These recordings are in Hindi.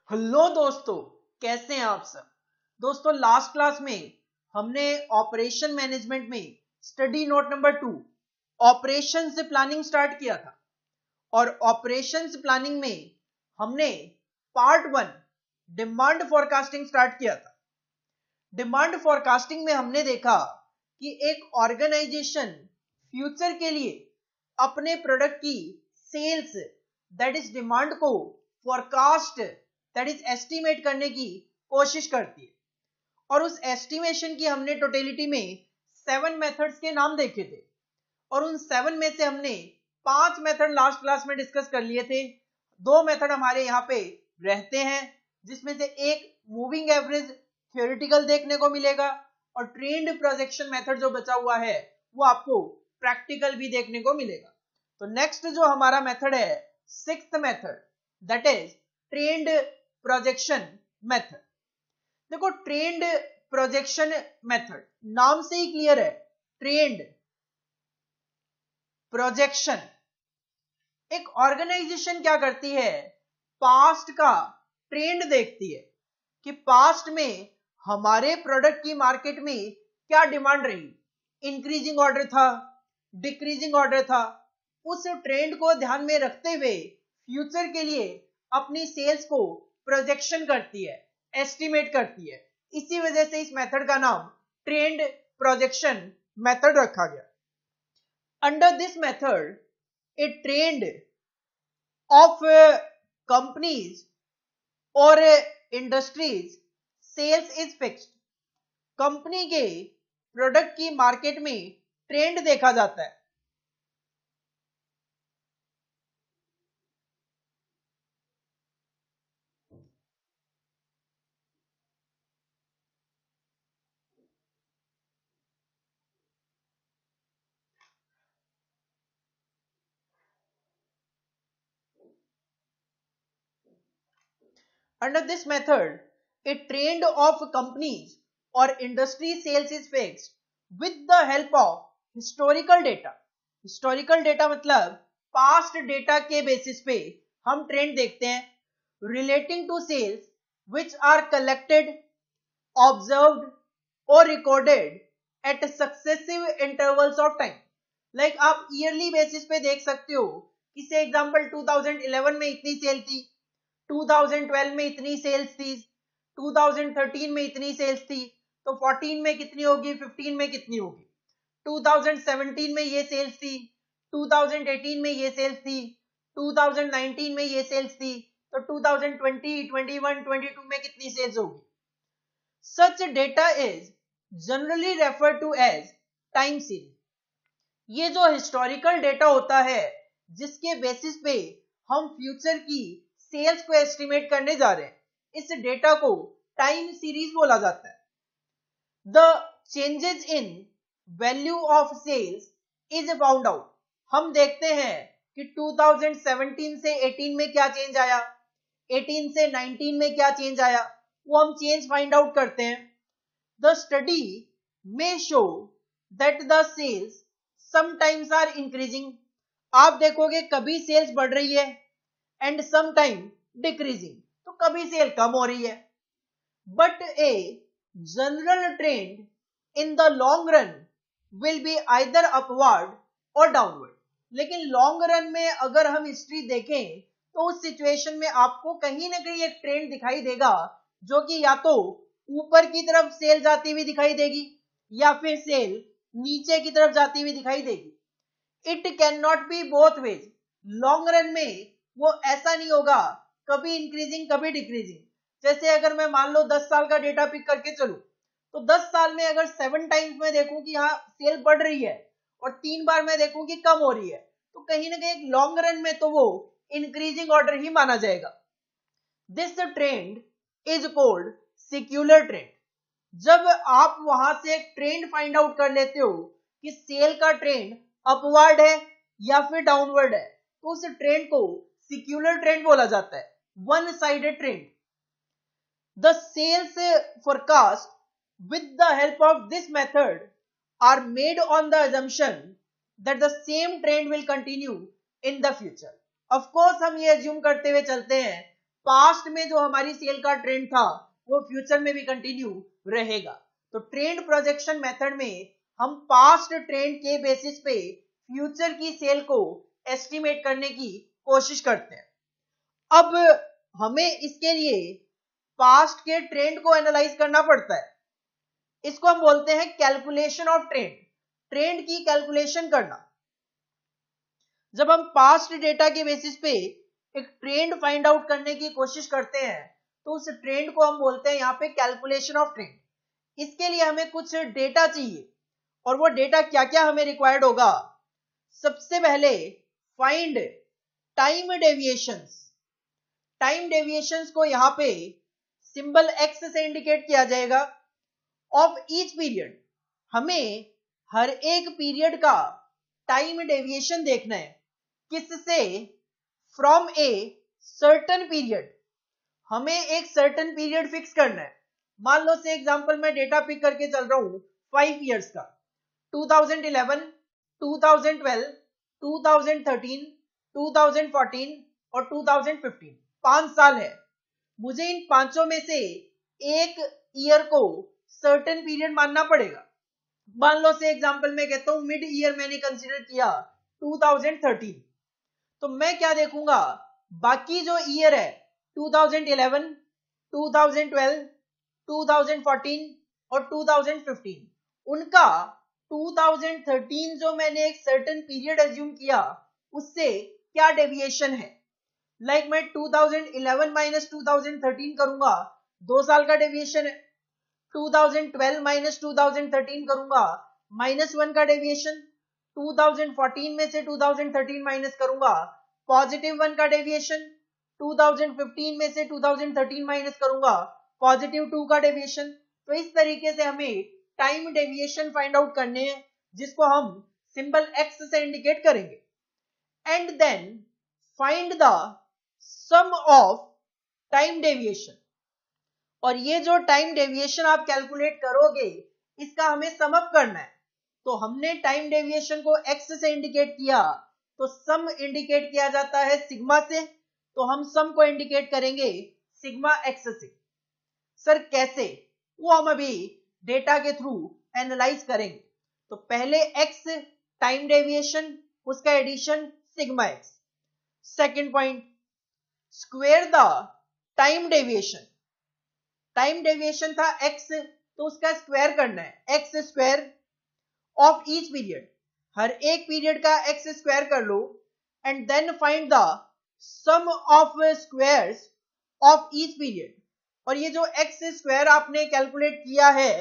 हेलो दोस्तों, कैसे हैं आप सब। दोस्तों, लास्ट क्लास में हमने ऑपरेशन मैनेजमेंट में स्टडी नोट नंबर 2 ऑपरेशन से प्लानिंग स्टार्ट किया था। और ऑपरेशन प्लानिंग में हमने पार्ट 1 डिमांड फॉरकास्टिंग स्टार्ट किया था। डिमांड फॉरकास्टिंग में हमने देखा कि एक ऑर्गेनाइजेशन फ्यूचर के लिए अपने प्रोडक्ट की सेल्स दैट इज डिमांड को फॉरकास्ट दैट इज एस्टिमेट करने की कोशिश करती है। और उस एस्टिमेशन की हमने टोटलिटी में 7 मेथड्स के नाम देखे थे और उन 7 में से हमने 5 मेथड लास्ट क्लास में डिस्कस कर लिए थे। 2 मेथड हमारे यहाँ पे रहते हैं, जिसमें से एक मूविंग एवरेज थ्योरेटिकल देखने को मिलेगा और ट्रेंड प्रोजेक्शन मेथड जो बचा हुआ है वो आपको प्रैक्टिकल भी देखने को मिलेगा। तो नेक्स्ट जो हमारा मेथड है 6th method that is trend projection method. देखो, ट्रेंड प्रोजेक्शन मेथड नाम से ही क्लियर है। ट्रेंड प्रोजेक्शन, एक ऑर्गेनाइजेशन क्या करती है, पास्ट का ट्रेंड देखती है कि पास्ट में हमारे प्रोडक्ट की मार्केट में क्या डिमांड रही, इंक्रीजिंग ऑर्डर था, डिक्रीजिंग ऑर्डर था। उस ट्रेंड को ध्यान में रखते हुए फ्यूचर के लिए अपनी सेल्स को प्रोजेक्शन करती है, एस्टिमेट करती है। इसी वजह से इस मेथड का नाम ट्रेंड प्रोजेक्शन मेथड रखा गया। Under this method a trend of companies or industries sales is fixed। Company के प्रोडक्ट की मार्केट में ट्रेंड देखा जाता है। Under this method, a trend of companies or industry sales is fixed with the help of historical data। historical data मतलब पास्ट डेटा के बेसिस पे हम ट्रेंड देखते हैं। Relating to sales which are collected, observed और recorded at successive intervals of time. Like आप ईयरली बेसिस पे देख सकते हो कि से एग्जांपल 2011 में इतनी सेल थी, 2012 में इतनी सेल्स थी, 2013 में इतनी सेल्स थी, तो 14 में कितनी होगी, 15 में कितनी होगी, 2017 में ये सेल्स थी, 2018 में ये सेल्स थी, 2019 में ये सेल्स थी, तो 2020, 21, 22 में कितनी सेल्स होगी। Such data is generally refer to as time series. ये जो हिस्टोरिकल डेटा होता है जिसके बेसिस पे हम फ्यूचर की सेल्स को एस्टिमेट करने जा रहे हैं, इस डेटा को टाइम सीरीज बोला जाता है। The changes in value of sales is found out. हम देखते हैं कि 2017 से 18 में क्या चेंज आया, 18 से 19 में क्या चेंज आया, वो हम चेंज फाइंड आउट करते हैं। The study may show that the sales sometimes are increasing. आप देखोगे कभी सेल्स बढ़ रही है एंड सम टाइम डिक्रीजिंग, तो कभी सेल कम हो रही है। But a general trend in the long run will be either upward और डाउनवर्ड। लेकिन लॉन्ग रन में अगर हम हिस्ट्री देखें तो उस सिचुएशन में आपको कहीं ना कहीं एक ट्रेंड दिखाई देगा जो कि या तो ऊपर की तरफ सेल जाती हुई दिखाई देगी या फिर सेल नीचे की तरफ जाती हुई दिखाई देगी। It can not be both ways. Long run में वो ऐसा नहीं होगा, कभी इंक्रीजिंग कभी डिक्रीजिंग। जैसे अगर मैं मान लो 10 साल का डेटा पिक करके चलूं तो 10 साल में अगर 7 टाइम्स में देखूं कि हाँ सेल बढ़ रही है और 3 बार मैं देखूं कि कम हो रही है, तो कहीं ना कहीं लॉन्ग रन में तो वो इंक्रीजिंग ऑर्डर ही माना जाएगा। This trend is called secular trend. जब आप वहां से एक ट्रेंड फाइंड आउट कर लेते हो कि सेल का ट्रेंड अपवर्ड है या फिर डाउनवर्ड है, तो उस ट्रेंड को सेक्युलर ट्रेंड बोला जाता है, one sided trend. The sales forecast with the help of this method are made on the assumption that the same trend will continue in the future। of course हम ये assume करते हुए चलते हैं पास्ट में जो हमारी सेल का ट्रेंड था वो फ्यूचर में भी कंटिन्यू रहेगा। तो ट्रेंड प्रोजेक्शन मेथड में हम पास्ट ट्रेंड के बेसिस पे फ्यूचर की सेल को एस्टिमेट करने की कोशिश करते हैं। अब हमें इसके लिए पास्ट के ट्रेंड को एनालाइज करना पड़ता है। इसको हम बोलते हैं कैलकुलेशन ऑफ ट्रेंड, ट्रेंड की कैलकुलेशन करना। जब हम पास्ट डेटा के बेसिस पे एक ट्रेंड फाइंड आउट करने की कोशिश करते हैं तो उस ट्रेंड को हम बोलते हैं यहाँ पे कैलकुलेशन ऑफ ट्रेंड। इसके लिए हमें कुछ डेटा चाहिए और वो डेटा क्या क्या हमें रिक्वायर्ड होगा। सबसे पहले find time deviations. Time deviations को यहाँ पे सिंबल एक्स से इंडिकेट किया जाएगा। ऑफ ईच पीरियड, हमें हर एक पीरियड का टाइम डेविएशन देखना है। किससे? फ्रॉम ए सर्टन पीरियड, हमें एक सर्टन पीरियड फिक्स करना है। मान लो से एग्जांपल मैं डेटा पिक करके चल रहा हूं 5 इयर्स का, 2011, 2012, 2013, 2014 और 2015, 5 साल है। मुझे इन पांचों में से एक ईयर को सर्टेन पीरियड मानना पड़ेगा। मान लो से एग्जांपल में कहता हूं मिड ईयर मैंने कंसीडर किया 2013, तो मैं क्या देखूंगा, बाकी जो ईयर है 2011, 2012, 2014 और 2015, उनका 2013 जो मैंने एक सर्टेन पीरियड एज्यूम किया उससे क्या डेविएशन है। लाइक मैं 2011 माइनस 2013 करूंगा, 2 साल का डेविएशन है। 2012 माइनस 2013 करूंगा, -1 का डेविएशन। 2014 में से 2013 माइनस करूंगा, +1 का डेविएशन। 2015 में से 2013 माइनस करूंगा, +2 का डेविएशन। तो इस तरीके से हमें टाइम डेविएशन फाइंड आउट करने हैं जिसको हम सिंबल एक्स से इंडिकेट करेंगे। And then find the sum of time deviation, और ये जो टाइम डेविएशन आप कैलकुलेट करोगे इसका हमें सम अप करना है। तो हमने टाइम डेविएशन को एक्स से इंडिकेट किया, तो सम इंडिकेट किया जाता है सिग्मा से, तो हम सम को इंडिकेट करेंगे सिग्मा एक्स से। सर कैसे, वो हम अभी डेटा के थ्रू एनालाइज करेंगे। तो पहले एक्स टाइम डेविएशन, उसका addition sigma X. Second point, square the time deviation. Time deviation था एक्स, तो उसका स्क्वायर करना है, X square of each period, हर एक पीरियड का एक्स स्क्वायर कर लो। And then find the sum of squares of each period, और ये जो एक्स स्क्वायर आपने कैलकुलेट किया है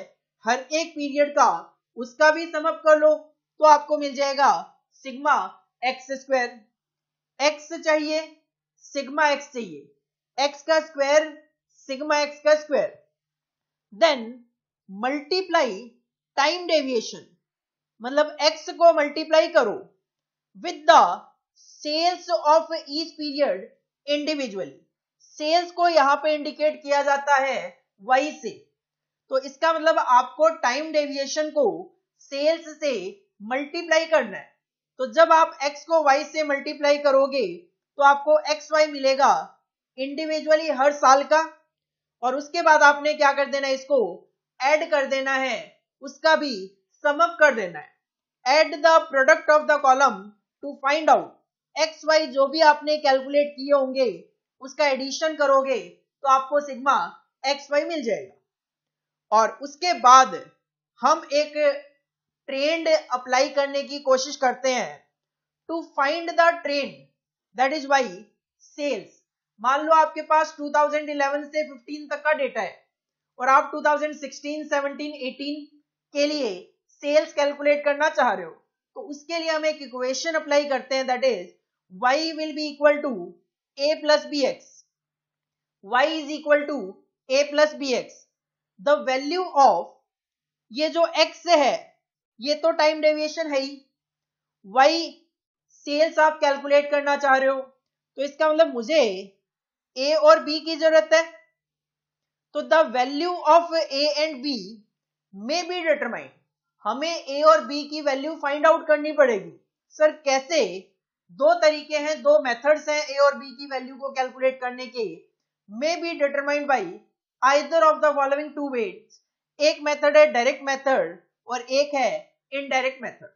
हर एक पीरियड का, उसका भी सम अप कर लो, तो आपको मिल जाएगा सिग्मा एक्स स्क्वायर। एक्स चाहिए, सिग्मा एक्स चाहिए, एक्स का स्क्वायर सिग्मा एक्स का square. Then multiply time deviation, मतलब एक्स को मल्टीप्लाई करो with the sales of each period individually. Sales को यहां पे इंडिकेट किया जाता है वाई से, तो इसका मतलब आपको टाइम डेविएशन को सेल्स से मल्टीप्लाई करना है। तो जब आप एक्स को वाई से मल्टीप्लाई करोगे तो आपको एक्स वाई मिलेगा इंडिविजुअली हर साल का, और उसके बाद आपने क्या कर देना है, इसको ऐड कर देना है, उसका भी सम अप कर देना है। Add the product of the column to find out X Y, जो भी आपने कैलकुलेट किए होंगे उसका एडिशन करोगे तो आपको सिग्मा एक्स वाई मिल जाएगा। और उसके बाद हम एक ट्रेंड अप्लाई करने की कोशिश करते हैं to find the trend, that is Y sales. मान लो आपके पास 2011 से 15 तक का डेटा है और आप 2016, 17, 18 के लिए सेल्स कैलकुलेट करना चाह रहे हो, तो उसके लिए हम एक इक्वेशन अप्लाई करते हैं, that is y will be equal to a plus B X. y is equal to a plus B X. The value of ये जो x है ये तो टाइम डेविएशन है ही, y सेल्स आप कैलकुलेट करना चाह रहे हो, तो इसका मतलब मुझे a और b की जरूरत है। तो the value of a and b may be determined, हमें a और b की वैल्यू फाइंड आउट करनी पड़ेगी। सर कैसे? दो तरीके हैं, दो मेथड्स हैं a और b की वैल्यू को कैलकुलेट करने के। may be determined by either of the following two ways. एक मेथड है डायरेक्ट मेथड और एक है इनडायरेक्ट मेथड।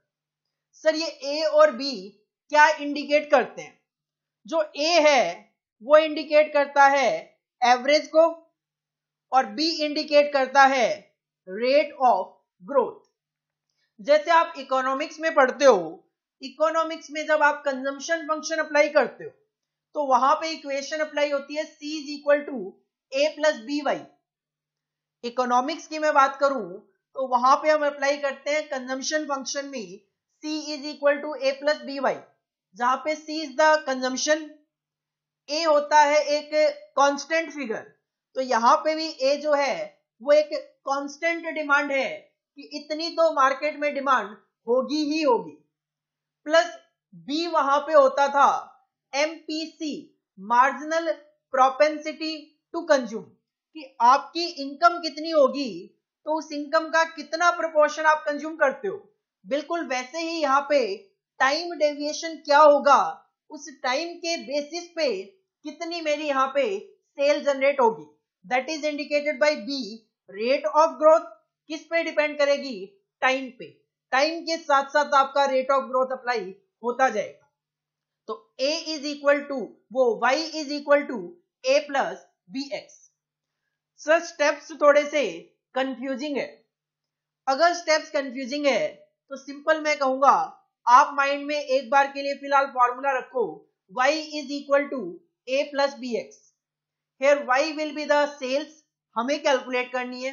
सर ये ए और बी क्या इंडिकेट करते हैं? जो ए है वो इंडिकेट करता है एवरेज को और बी इंडिकेट करता है रेट ऑफ ग्रोथ। जैसे आप इकोनॉमिक्स में पढ़ते हो, इकोनॉमिक्स में जब आप कंजम्पशन फंक्शन अप्लाई करते हो तो वहां पे इक्वेशन अप्लाई होती है C is equal to A plus B Y. Economics की मैं बात करूं तो वहां पे हम अप्लाई करते हैं कंजम्पशन फंक्शन में C is equal to A plus B Y, जहां पे C is the consumption, A होता है एक कांस्टेंट फिगर। तो यहां पे भी A जो है वो एक कांस्टेंट डिमांड है कि इतनी तो मार्केट में डिमांड होगी ही होगी, प्लस B वहां पे होता था MPC, marginal propensity to consume, कि आपकी इनकम कितनी होगी तो उस इनकम का कितना प्रोपोर्शन आप कंज्यूम करते हो। बिल्कुल वैसे ही यहाँ पे टाइम डेविएशन क्या होगा, उस टाइम के बेसिस पे कितनी मेरी यहाँ पे सेल जनरेट होगी, that is indicated by B. Rate of growth किस पे डिपेंड करेगी? टाइम पे। टाइम के साथ साथ आपका रेट ऑफ ग्रोथ अप्लाई होता जाएगा। तो A इज इक्वल टू वो Y is equal to A plus B X. Sir steps थोड़े से कंफ्यूजिंग है। अगर स्टेप्स कंफ्यूजिंग है तो सिंपल मैं कहूंगा आप माइंड में एक बार के लिए फिलहाल फॉर्मूला रखो, Y is equal to A plus B X. Here Y will be the sales, हमें कैलकुलेट करनी है,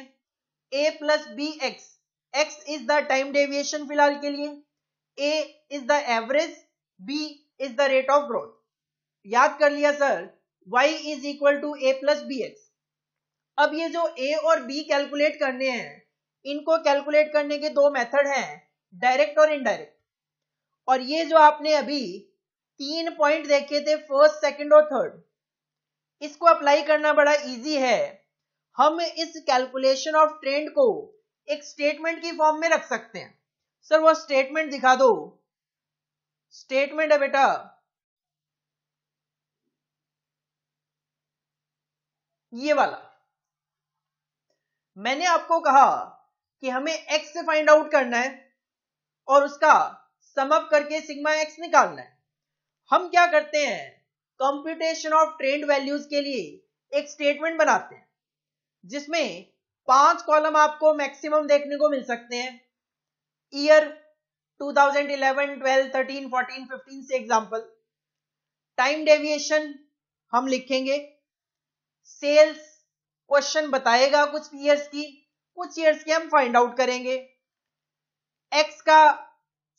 A plus B X, X is the time deviation फिलहाल के लिए, A is the average, B is the rate of growth. याद कर लिया sir, Y is equal to A plus B X. अब ये जो A और B कैलकुलेट करने हैं, इनको कैलकुलेट करने के दो मेथड हैं, डायरेक्ट और इनडायरेक्ट। और ये जो आपने अभी 3 पॉइंट देखे थे, फर्स्ट, सेकंड और थर्ड, इसको अप्लाई करना बड़ा इजी है। हम इस कैलकुलेशन ऑफ ट्रेंड को एक स्टेटमेंट की फॉर्म में रख सकते हैं। सर वो स्टेटमेंट दिखा दो। स्टेटमेंट है बेटा, ये वाला। मैंने आपको कहा कि हमें x से फाइंड आउट करना है और उसका सम अप करके सिग्मा x निकालना है। हम क्या करते हैं, कंप्यूटेशन ऑफ ट्रेंड वैल्यूज के लिए एक स्टेटमेंट बनाते हैं जिसमें 5 कॉलम आपको मैक्सिमम देखने को मिल सकते हैं। ईयर 2011, 12, 13, 14, 15 से एग्जांपल। टाइम डेविएशन हम लिखेंगे, सेल्स क्वेश्चन बताएगा कुछ ईयर्स की, कुछ ईयर्स की हम फाइंड आउट करेंगे। x का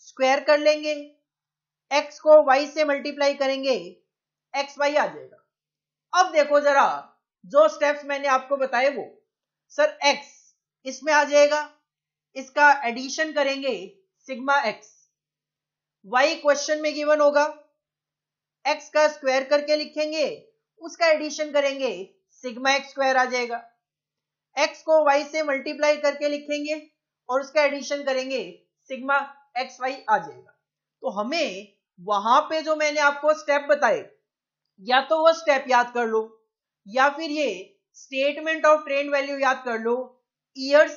स्क्वायर कर लेंगे, x को y से मल्टीप्लाई करेंगे, xy आ जाएगा। अब देखो जरा जो स्टेप्स मैंने आपको बताए वो, सर x इसमें आ जाएगा, इसका एडिशन करेंगे सिग्मा x, y क्वेश्चन में गिवन होगा, x का स्क्वायर करके लिखेंगे, उसका एडिशन करेंगे सिग्मा x स्क्वायर आ जाएगा। x को y से मल्टीप्लाई करके लिखेंगे और उसका एडिशन करेंगे सिग्मा xy आ जाएगा। तो हमें वहां पे जो मैंने आपको स्टेप बताए, या तो वो स्टेप याद कर लो या फिर ये स्टेटमेंट ऑफ ट्रेंड वैल्यू याद कर लो। Years,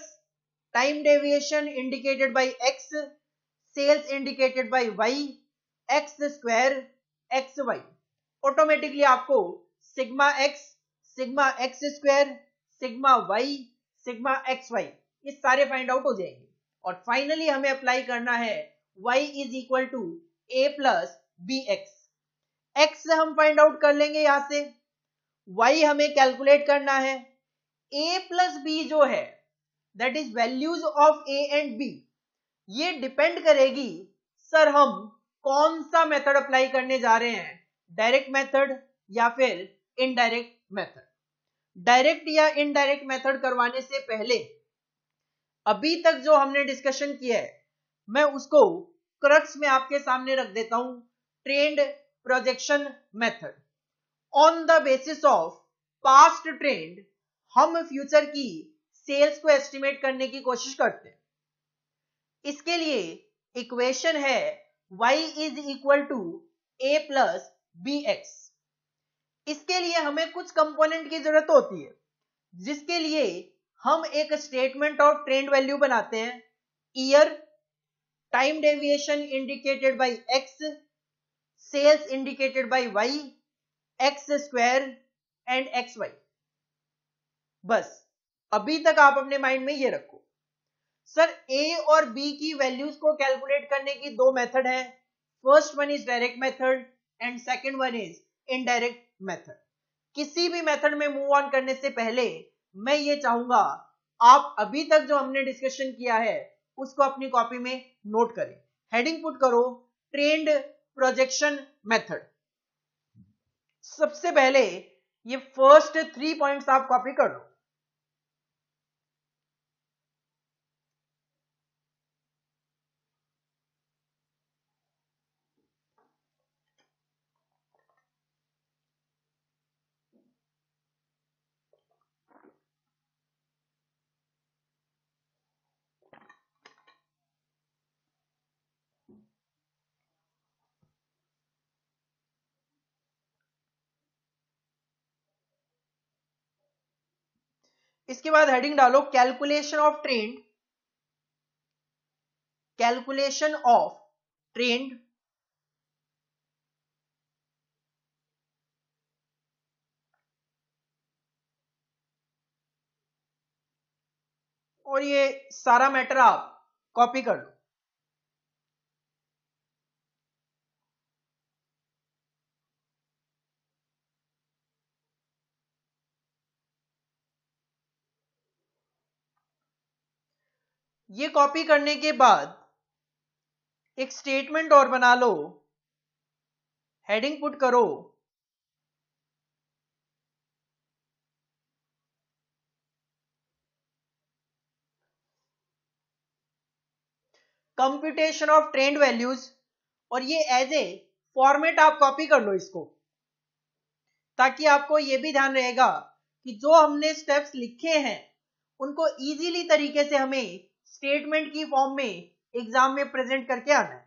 time deviation indicated by x, sales indicated by y, x square xy। Automatically आपको sigma x, sigma x square, sigma y, sigma xy ये सारे फाइंड आउट हो जाएंगे। और फाइनली हमें अप्लाई करना है y is equal to a plus B X. x हम फाइंड आउट कर लेंगे यहां से, y हमें कैलकुलेट करना है, a प्लस b जो है that is values of a and b। ये डिपेंड करेगी सर हम कौन सा मेथड अप्लाई करने जा रहे हैं, डायरेक्ट मेथड या फिर इनडायरेक्ट मेथड। डायरेक्ट या इनडायरेक्ट मेथड करवाने से पहले अभी तक जो हमने डिस्कशन किया है मैं उसको क्रक्स में आपके सामने रख देता हूं। Trend projection method, on the basis of past trend हम फ्यूचर की सेल्स को एस्टिमेट करने की कोशिश करते हैं। इसके लिए इक्वेशन है y is equal to a plus B X. इसके लिए हमें कुछ कंपोनेंट की जरूरत होती है, जिसके लिए हम एक स्टेटमेंट ऑफ ट्रेंड वैल्यू बनाते हैं। Year, time deviation indicated by X, sales indicated by Y, X square and X Y. बस अभी तक आप अपने माइंड में ये रखो। सर ए और बी की वैल्यूज को कैलकुलेट करने की दो मेथड है। First one is direct method and second one is indirect method. किसी भी मेथड में मूव ऑन करने से पहले मैं ये चाहूंगा आप अभी तक जो हमने डिस्कशन किया है उसको अपनी कॉपी में नोट करें। हेडिंग पुट करो ट्रेंड प्रोजेक्शन मेथड। सबसे पहले ये फर्स्ट 3 पॉइंट्स आप कॉपी कर लो। इसके बाद हेडिंग डालो calculation of trend, calculation of trend और ये सारा मैटर आप कॉपी कर लो। ये कॉपी करने के बाद एक स्टेटमेंट और बना लो। हेडिंग पुट करो कंप्यूटेशन ऑफ ट्रेंड वैल्यूज, और ये एज ए फॉर्मेट आप कॉपी कर लो इसको, ताकि आपको ये भी ध्यान रहेगा कि जो हमने स्टेप्स लिखे हैं उनको इजीली तरीके से हमें स्टेटमेंट की फॉर्म में एग्जाम में प्रेजेंट करके आना है।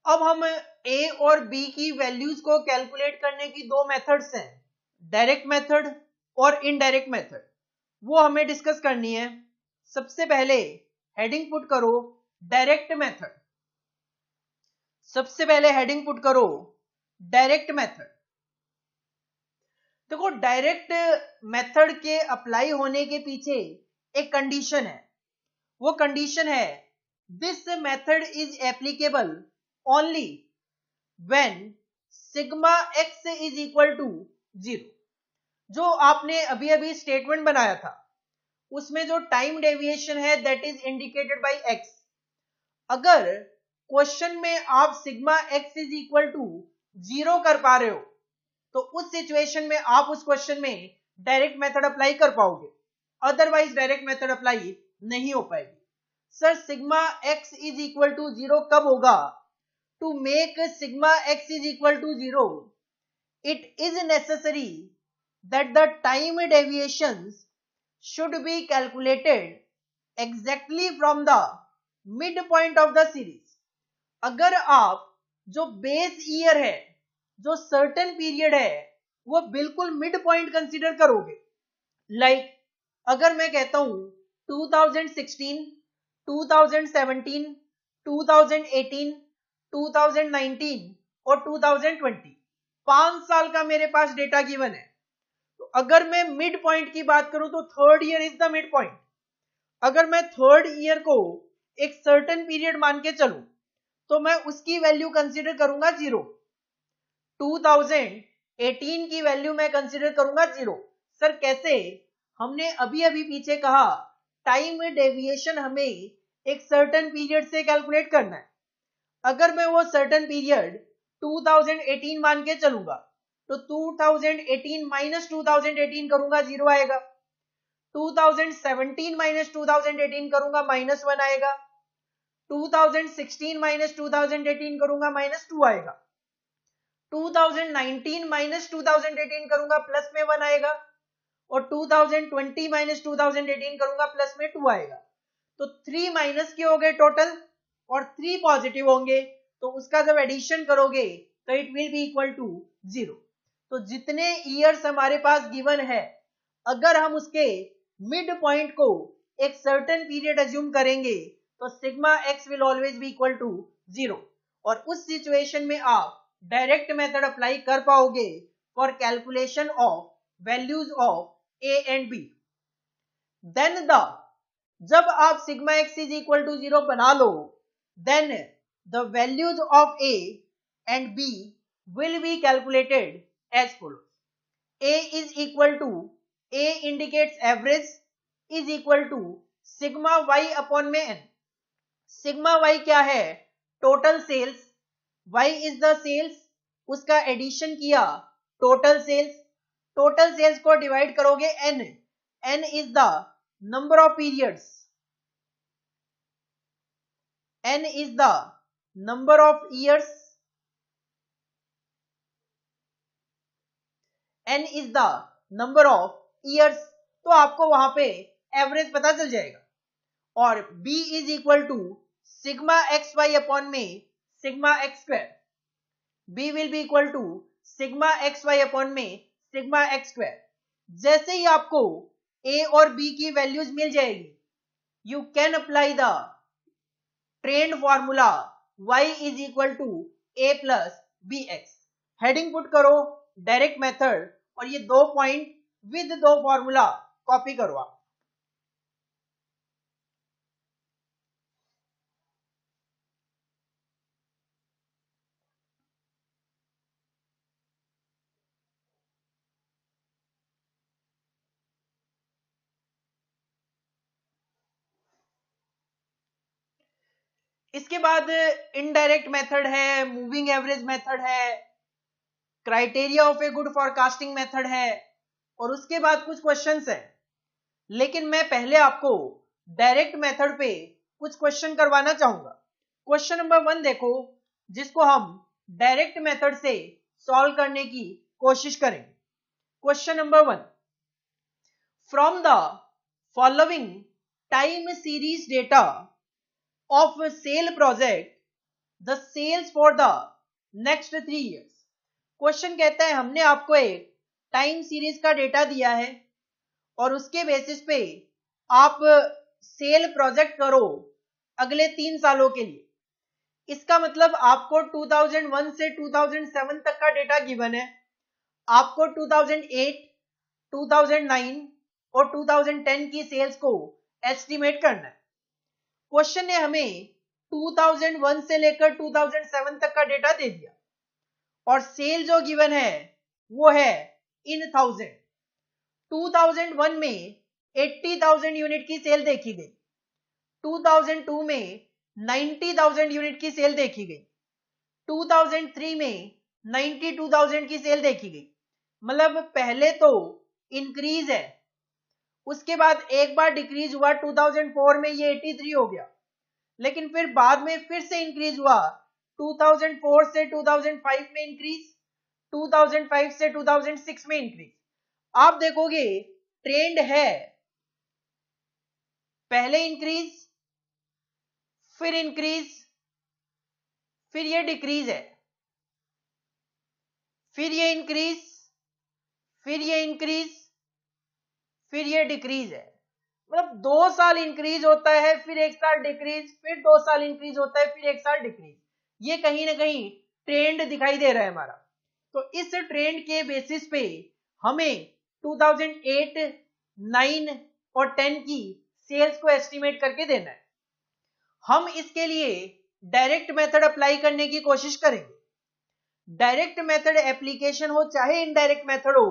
अब हम ए और बी की वैल्यूज को कैलकुलेट करने की दो मेथड्स हैं, डायरेक्ट मेथड और इनडायरेक्ट मेथड, वो हमें डिस्कस करनी है। सबसे पहले हेडिंग पुट करो डायरेक्ट मेथड। सबसे पहले हेडिंग पुट करो डायरेक्ट मेथड। देखो डायरेक्ट मेथड के अप्लाई होने के पीछे एक कंडीशन है। वो कंडीशन है this method is applicable only when sigma X is equal to 0। जो आपने अभी अभी स्टेटमेंट बनाया था उसमें जो टाइम डेविएशन है that is indicated by X, अगर क्वेश्चन में आप sigma X is equal to 0 कर पा रहे हो तो उस सिचुएशन में आप उस क्वेश्चन में डायरेक्ट मेथड अप्लाई कर पाओगे, अदरवाइज डायरेक्ट मेथड अप्लाई नहीं हो पाएगी। Sir sigma X is equal to 0 कब होगा? To make sigma X is equal to 0 it is necessary that the time deviations should be calculated exactly from the midpoint of the series। अगर आप जो बेस ईयर है, जो सर्टेन पीरियड है, वो बिल्कुल मिड पॉइंट कंसीडर करोगे, लाइक अगर मैं कहता हूं 2016, 2017, 2018, 2019 और 2020, 5 साल का मेरे पास डेटा गिवन है, तो अगर मैं मिड पॉइंट की बात करूं तो third year is the mid point. अगर मैं थर्ड ईयर को एक सर्टेन पीरियड मान के चलूं तो मैं उसकी वैल्यू कंसीडर करूंगा 0। 2018 की वैल्यू मैं कंसीडर करूंगा 0। सर कैसे? हमने अभी अभी पीछे कहा टाइम डेविएशन हमें एक सर्टेन पीरियड से कैलकुलेट करना है। अगर मैं वो सर्टेन पीरियड 2018 मान के चलूंगा तो 2018 माइनस 2018 करूंगा 0 आएगा। 2017 माइनस 2018 करूंगा -1 आएगा, 2016 माइनस 2018 करूंगा -2 आएगा, 2019 माइनस 2018 करूंगा प्लस में 1 आएगा, और 2020 माइनस 2018 करूंगा प्लस में 2 आएगा। तो 3 माइनस के हो गए टोटल और 3 पॉजिटिव होंगे, तो उसका जब एडिशन करोगे तो it will be equal to 0। तो जितने ईयर्स हमारे पास गिवन है, अगर हम उसके मिड पॉइंट को एक सर्टेन पीरियड अज्यूम करेंगे तो sigma X will always be equal to 0, और उस सिचुएशन में आप डायरेक्ट मेथड अप्लाई कर पाओगे for calculation of values of A and B. Then जब आप sigma X is equal to 0 बना लो, then the values of A and B will be calculated as follows. A is equal to, A indicates average, is equal to sigma y upon में n. sigma y क्या है? Total sales, y is the sales, उसका एडिशन किया टोटल सेल्स, टोटल सेल्स को डिवाइड करोगे n, n is the number of periods, n is the number of years, n is the number of years, तो आपको वहां पे एवरेज पता चल जाएगा। और b is equal to sigma X Y upon में sigma X square, b will be equal to sigma X Y upon में सिग्मा एक्स स्क्वायर। जैसे ही आपको a और b की वैल्यूज मिल जाएगी, you can apply the trend formula y is equal to a plus bx। Heading put करो डायरेक्ट मेथड, और ये 2 पॉइंट विद 2 फॉर्मूला कॉपी करो आप। इसके बाद इनडायरेक्ट मेथड है, मूविंग एवरेज मेथड है, criteria of a good forecasting method है, और उसके बाद कुछ क्वेश्चंस हैं। लेकिन मैं पहले आपको डायरेक्ट मेथड पे कुछ क्वेश्चन करवाना चाहूंगा। क्वेश्चन नंबर 1 देखो, जिसको हम डायरेक्ट मेथड से सॉल्व करने की कोशिश करेंगे। Question number 1, from the following time series data of sale project the sales for the next 3 years। Question कहता है हमने आपको एक टाइम सीरीज का डेटा दिया है और उसके बेसिस पे आप सेल प्रोजेक्ट करो अगले 3 सालों के लिए। इसका मतलब आपको 2001 से 2007 तक का डेटा गिवन है, आपको 2008, 2009 और 2010 की सेल्स को एस्टिमेट करना है। क्वेश्चन ने हमें 2001 से लेकर 2007 तक का डेटा दे दिया और सेल जो गिवन है वो है इन 1000। 2001 में 80,000 यूनिट की सेल देखी गई, 2002 में 90,000 यूनिट की सेल देखी गई, 2003 में 92,000 की सेल देखी गई। मतलब पहले तो इंक्रीज है, उसके बाद एक बार डिक्रीज हुआ, 2004 में ये 83 हो गया, लेकिन फिर बाद में फिर से इंक्रीज हुआ, 2004 से 2005 में इंक्रीज, 2005 से 2006 में इंक्रीज। आप देखोगे ट्रेंड है, पहले इंक्रीज, फिर इंक्रीज, फिर ये डिक्रीज है, फिर ये इंक्रीज, फिर ये इंक्रीज, फिर ये डिक्रीज है। मतलब 2 साल इंक्रीज होता है, फिर 1 साल डिक्रीज, फिर 2 साल इंक्रीज होता है, फिर 1 साल डिक्रीज। ये कहीं ना कहीं ट्रेंड दिखाई दे रहा है हमारा। तो इस ट्रेंड के बेसिस पे हमें 2008, 9 और 10 की सेल्स को एस्टिमेट करके देना है। हम इसके लिए डायरेक्ट मेथड अप्लाई करने की कोशिश करेंगे। डायरेक्ट मेथड एप्लीकेशन हो चाहे इनडायरेक्ट मेथड हो,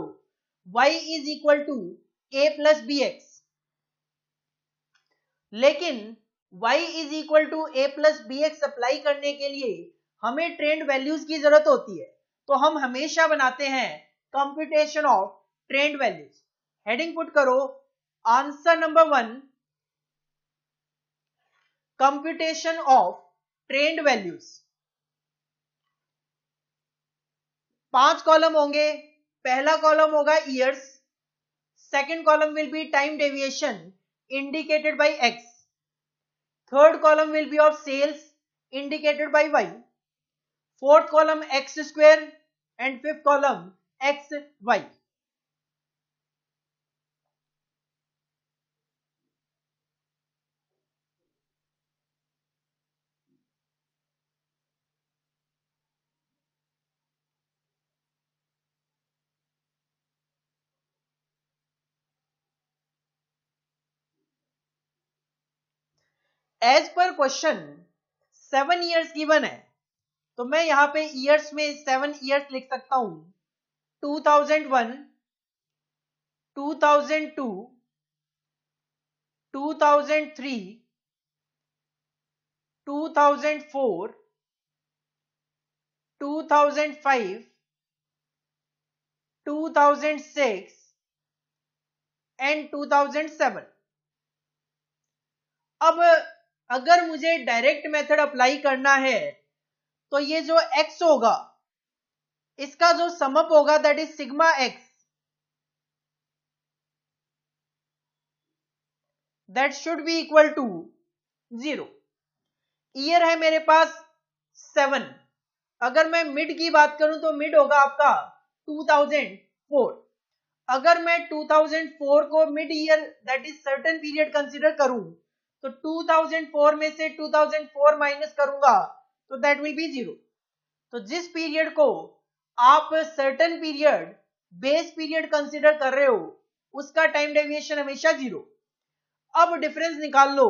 y is equal to a plus B X. लेकिन y is equal to a plus B X apply करने के लिए हमें ट्रेंड वैल्यूज की जरूरत होती है। तो हम हमेशा बनाते हैं computation of trend values. Heading put करो answer number 1, computation of trend values. 5 column होंगे। पहला कॉलम होगा years, second column will be time deviation indicated by X, third column will be of sales indicated by Y, fourth column X square and fifth column X Y. As पर क्वेश्चन 7 ईयर्स गिवन है, तो मैं यहां पे ईयर्स में 7 ईयर्स लिख सकता हूं। 2001, 2002, 2003, 2004, 2005, 2006 एंड 2007। अब अगर मुझे डायरेक्ट मेथड अप्लाई करना है तो ये जो x होगा इसका जो समअप होगा that is sigma x, that should be equal to 0। Year है मेरे पास 7। अगर मैं मिड की बात करूं तो मिड होगा आपका 2004। अगर मैं 2004 को mid year that is certain period consider करूं तो 2004 में से 2004 माइनस करूंगा तो दैट विल बी 0। तो जिस पीरियड को आप certain period base period consider कर रहे हो उसका टाइम डेविएशन हमेशा 0। अब डिफरेंस निकाल लो,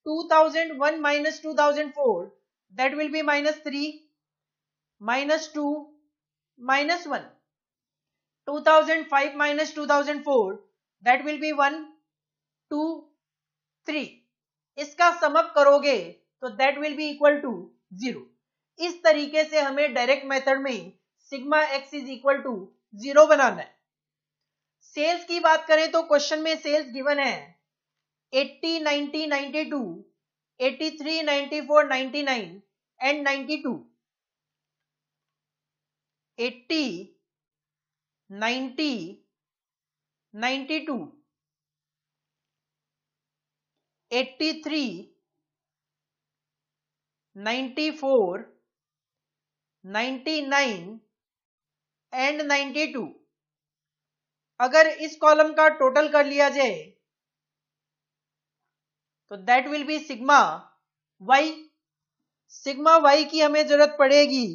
2001 minus 2004 that will B -3, -2, -1। 2005 minus 2004 that will be 1, 2, 3। इसका समअप करोगे तो that will be equal to 0। इस तरीके से हमें डायरेक्ट मेथड में sigma x is equal to 0 बनाना है। सेल्स की बात करें तो क्वेश्चन में सेल्स गिवन है 80, 90, 92, 83, 94, 99 एंड 92। 80, 90, 92, 83, 94, 99 एंड 92। अगर इस कॉलम का टोटल कर लिया जाए तो that will be sigma Y. Sigma Y की हमें जरूरत पड़ेगी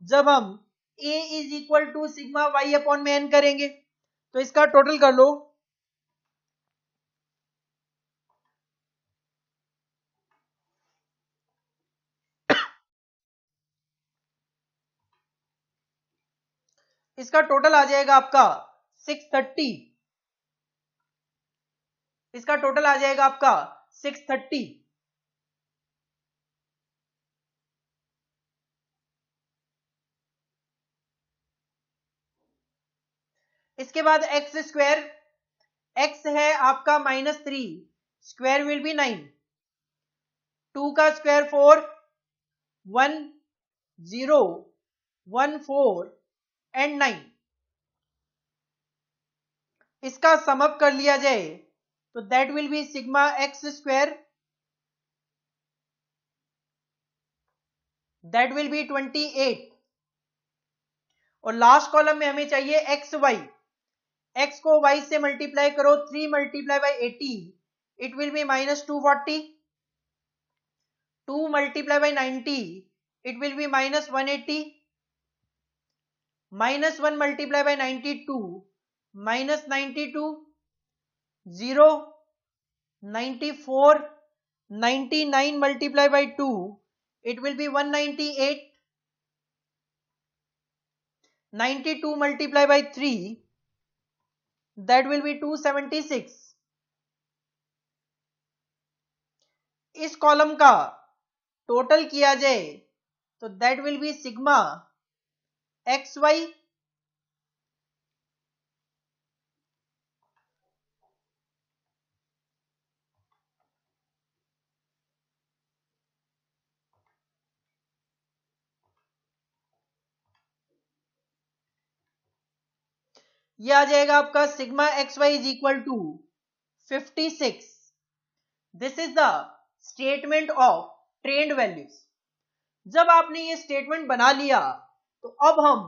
जब हम a is equal to sigma Y upon में n करेंगे। तो इसका टोटल कर लो, इसका टोटल आ जाएगा आपका 630। इसका टोटल आ जाएगा आपका 630। इसके बाद एक्स स्क्वायर, एक्स है आपका -3, स्क्वायर विल बी 9, 2 का स्क्वायर 4, 1, 0, 1, 4 एंड 9। इसका समअप कर लिया जाए तो that will be sigma X square, that will B 28। और लास्ट कॉलम में हमें चाहिए एक्स वाई। एक्स को वाई से मल्टीप्लाई करो, 3 multiply by 80 it will B -240, 2 multiply by 90 it will B -180, -1 multiply by 92 -92, 0, 94, 99 multiply by 2 it will B 198, 92 multiply by 3 that will be 276। इस कॉलम का टोटल किया जाए तो that will be sigma X Y ये आ जाएगा आपका sigma X Y is equal to 56. This is the statement of trend values. जब आपने ये स्टेटमेंट बना लिया तो अब हम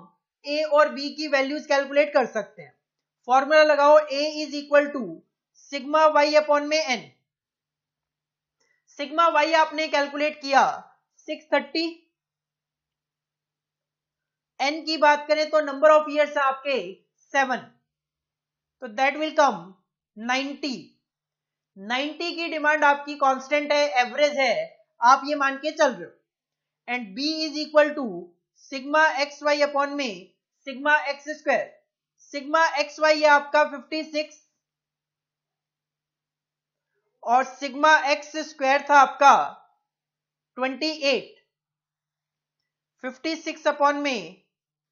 ए और बी की वैल्यूज कैलकुलेट कर सकते हैं. फॉर्मूला लगाओ, A is equal to sigma Y upon में एन. सिग्मा वाई आपने कैलकुलेट किया 630. एन की बात करें तो नंबर ऑफ ईयर्स है आपके 7, तो दैट विल कम 90. 90 की डिमांड आपकी कांस्टेंट है, एवरेज है, आप ये मान के चल रहे हो. And B is equal to sigma X Y upon में sigma X square. Sigma X Y है आपका 56 और सिग्मा एक्स स्क्वायर था आपका 28. 56 अपॉन में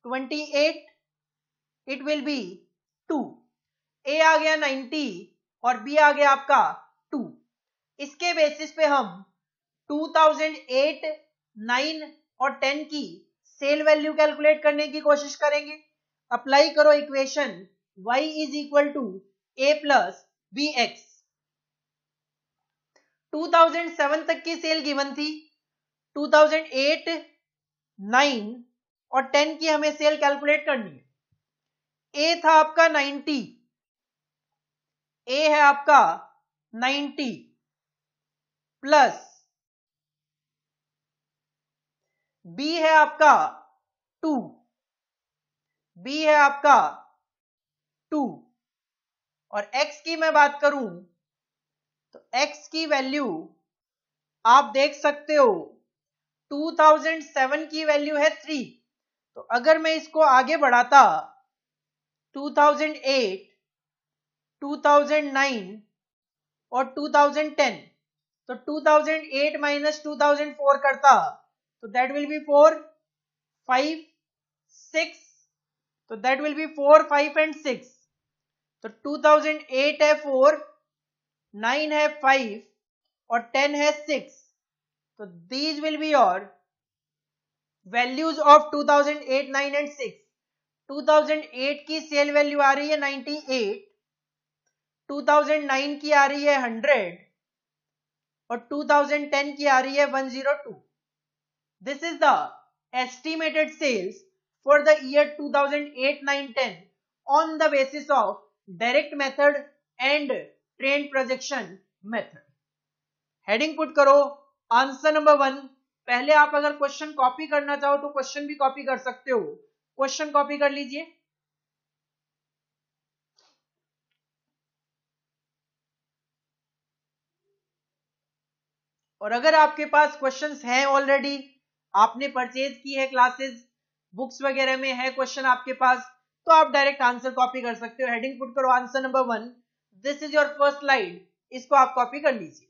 28, इट विल बी 2. ए आ गया 90 और बी आ गया आपका 2. इसके बेसिस पे हम 2008, 9 और 10 की सेल वैल्यू कैलकुलेट करने की कोशिश करेंगे. अप्लाई करो equation y is equal to A plus B X. 2007 तक की सेल गिवन थी. 2008, 9 और 10 की हमें सेल कैलकुलेट करनी है. ए था आपका 90, ए है आपका 90 प्लस बी है आपका 2, बी है आपका 2 और x की मैं बात करूं तो x की वैल्यू आप देख सकते हो 2007 की वैल्यू है 3. तो अगर मैं इसको आगे बढ़ाता 2008, 2009 और 2010, तो 2008 माइनस 2004 करता तो दैट विल बी 4, 5, 6. तो दैट विल बी 4, 5 एंड 6. तो 2008 है 4, 9 है 5 और 10 है 6. तो these will be your values of 2008, 9 and 6. 2008 की सेल वैल्यू आ रही है 98, 2009 की आ रही है 100 और 2010 की आ रही है 102. This is the estimated sales for the year 2008, 9, 10 on the basis of direct method and trend projection method. Heading put करो आंसर नंबर 1. पहले आप अगर क्वेश्चन कॉपी करना चाहो तो क्वेश्चन भी कॉपी कर सकते हो. क्वेश्चन कॉपी कर लीजिए. और अगर आपके पास क्वेश्चंस हैं ऑलरेडी, आपने परचेज की है क्लासेस, बुक्स वगैरह में है क्वेश्चन आपके पास, तो आप डायरेक्ट आंसर कॉपी कर सकते हो. हेडिंग पुट करो answer number 1. This is your first slide. इसको आप कॉपी कर लीजिए.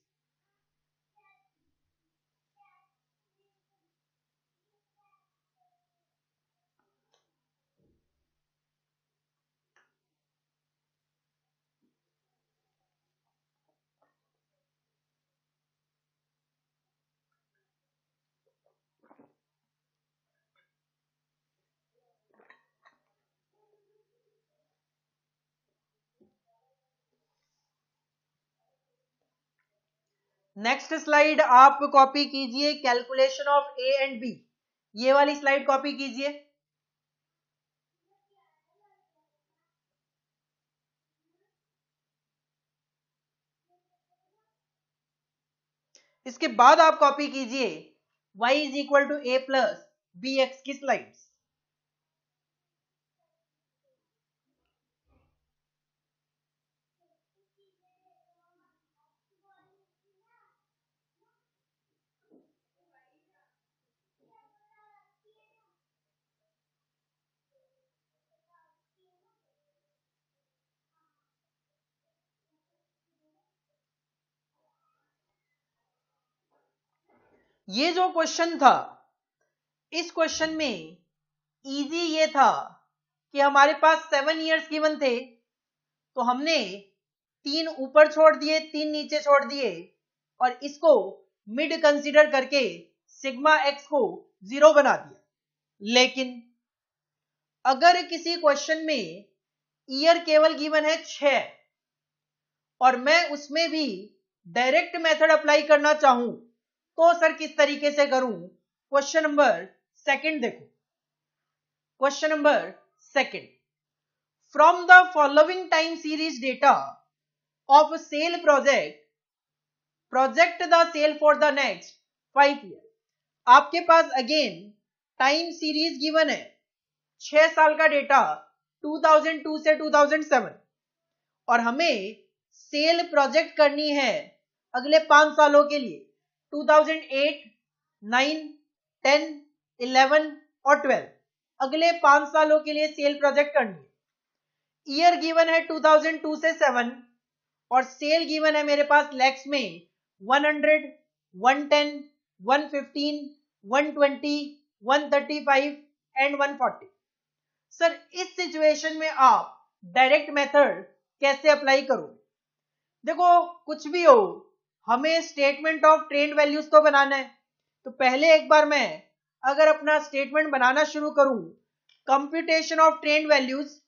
नेक्स्ट स्लाइड आप कॉपी कीजिए calculation of A and B. ये वाली स्लाइड कॉपी कीजिए. इसके बाद आप कॉपी कीजिए y is equal to A plus B X की स्लाइड्स. ये जो क्वेश्चन था, इस क्वेश्चन में इजी ये था कि हमारे पास 7 इयर्स गिवन थे, तो हमने 3 ऊपर छोड़ दिए, 3 नीचे छोड़ दिए और इसको मिड कंसीडर करके सिग्मा एक्स को 0 बना दिया. लेकिन अगर किसी क्वेश्चन में ईयर केवल गिवन है 6 और मैं उसमें भी डायरेक्ट मेथड अप्लाई करना चाहूं तो सर किस तरीके से करूं? क्वेश्चन नंबर सेकंड देखो, question number second, from the following time series data of sale project the sale for the next 5 year. आपके पास अगेन टाइम सीरीज गिवन है, 6 साल का डेटा 2002 से 2007 और हमें सेल प्रोजेक्ट करनी है अगले 5 सालों के लिए 2008, 9, 10, 11 और 12, अगले 5 सालों के लिए सेल प्रोजेक्ट करनी है। ईयर गिवन है 2002 से 7 और सेल गिवन है मेरे पास लैक्स में 100, 110, 115, 120, 135 एंड 140। सर इस सिचुएशन में आप डायरेक्ट मेथड कैसे अप्लाई करोगे? देखो कुछ भी हो, हमें स्टेटमेंट ऑफ ट्रेंड वैल्यूज तो बनाना है। तो पहले एक बार मैं अगर अपना स्टेटमेंट बनाना शुरू करूं, computation of trend values,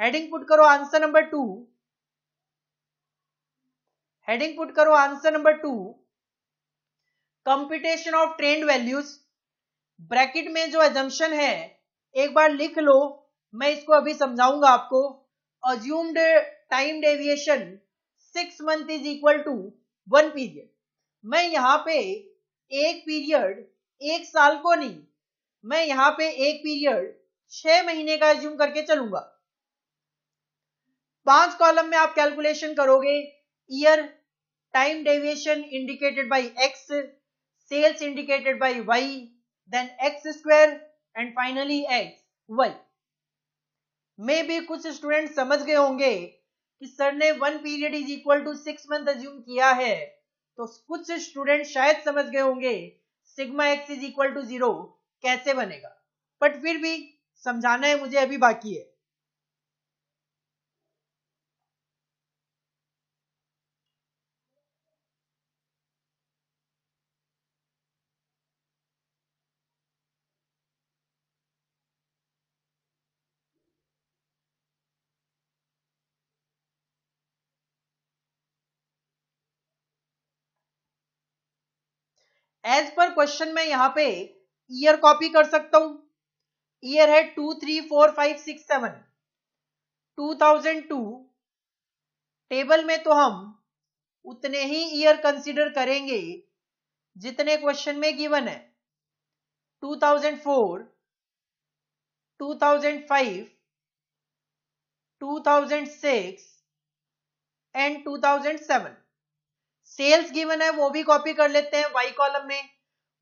heading put करो आंसर नंबर 2, हेडिंग पुट करो answer number 2, computation of trend values, bracket में जो अजम्पशन है एक बार लिख लो, मैं इसको अभी समझाऊंगा आपको। Assumed time deviation 6 month is equal to 1 period. मैं यहां पे एक पीरियड 1 साल को नहीं, मैं यहां पे एक पीरियड 6 महीने का अज्यूम करके चलूंगा। 5 कॉलम में आप कैलकुलेशन करोगे, year, time deviation indicated by X, sales indicated by Y, then X square and finally X Y. मे भी कुछ स्टूडेंट समझ गए होंगे कि सर ने 1 period is equal to 6 month assume किया है, तो कुछ स्टूडेंट शायद समझ गए होंगे sigma X is equal to 0 कैसे बनेगा, बट फिर भी समझाना है मुझे, अभी बाकी है। एज पर क्वेश्चन में यहां पे ईयर कॉपी कर सकता हूं। ईयर है 2, 3, 4, 5, 6, 7, 2002। टेबल में तो हम उतने ही ईयर कंसीडर करेंगे जितने क्वेश्चन में गिवन है, 2004, 2005, 2006 एंड 2007। सेल्स गिवन है वो भी कॉपी कर लेते हैं वाई कॉलम में,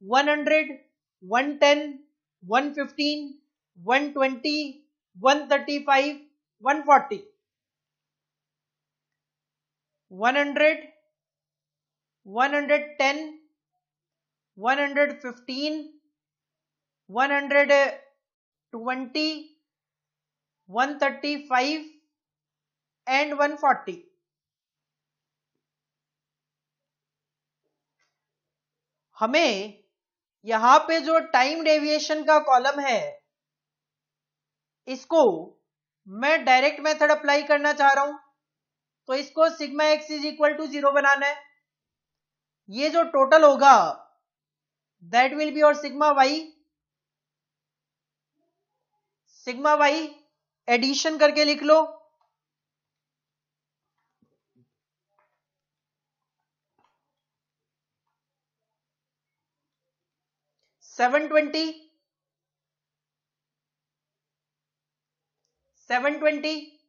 100, 110, 115, 120, 135, 140, 100, 110, 115, 120, 135 एंड 140। हमें यहां पे जो टाइम डेविएशन का कॉलम है इसको मैं डायरेक्ट मेथड अप्लाई करना चाह रहा हूं, तो इसको sigma X is equal to 0 बनाना है। ये जो टोटल होगा दैट विल बी और सिग्मा वाई एडिशन करके लिख लो, 720, 720।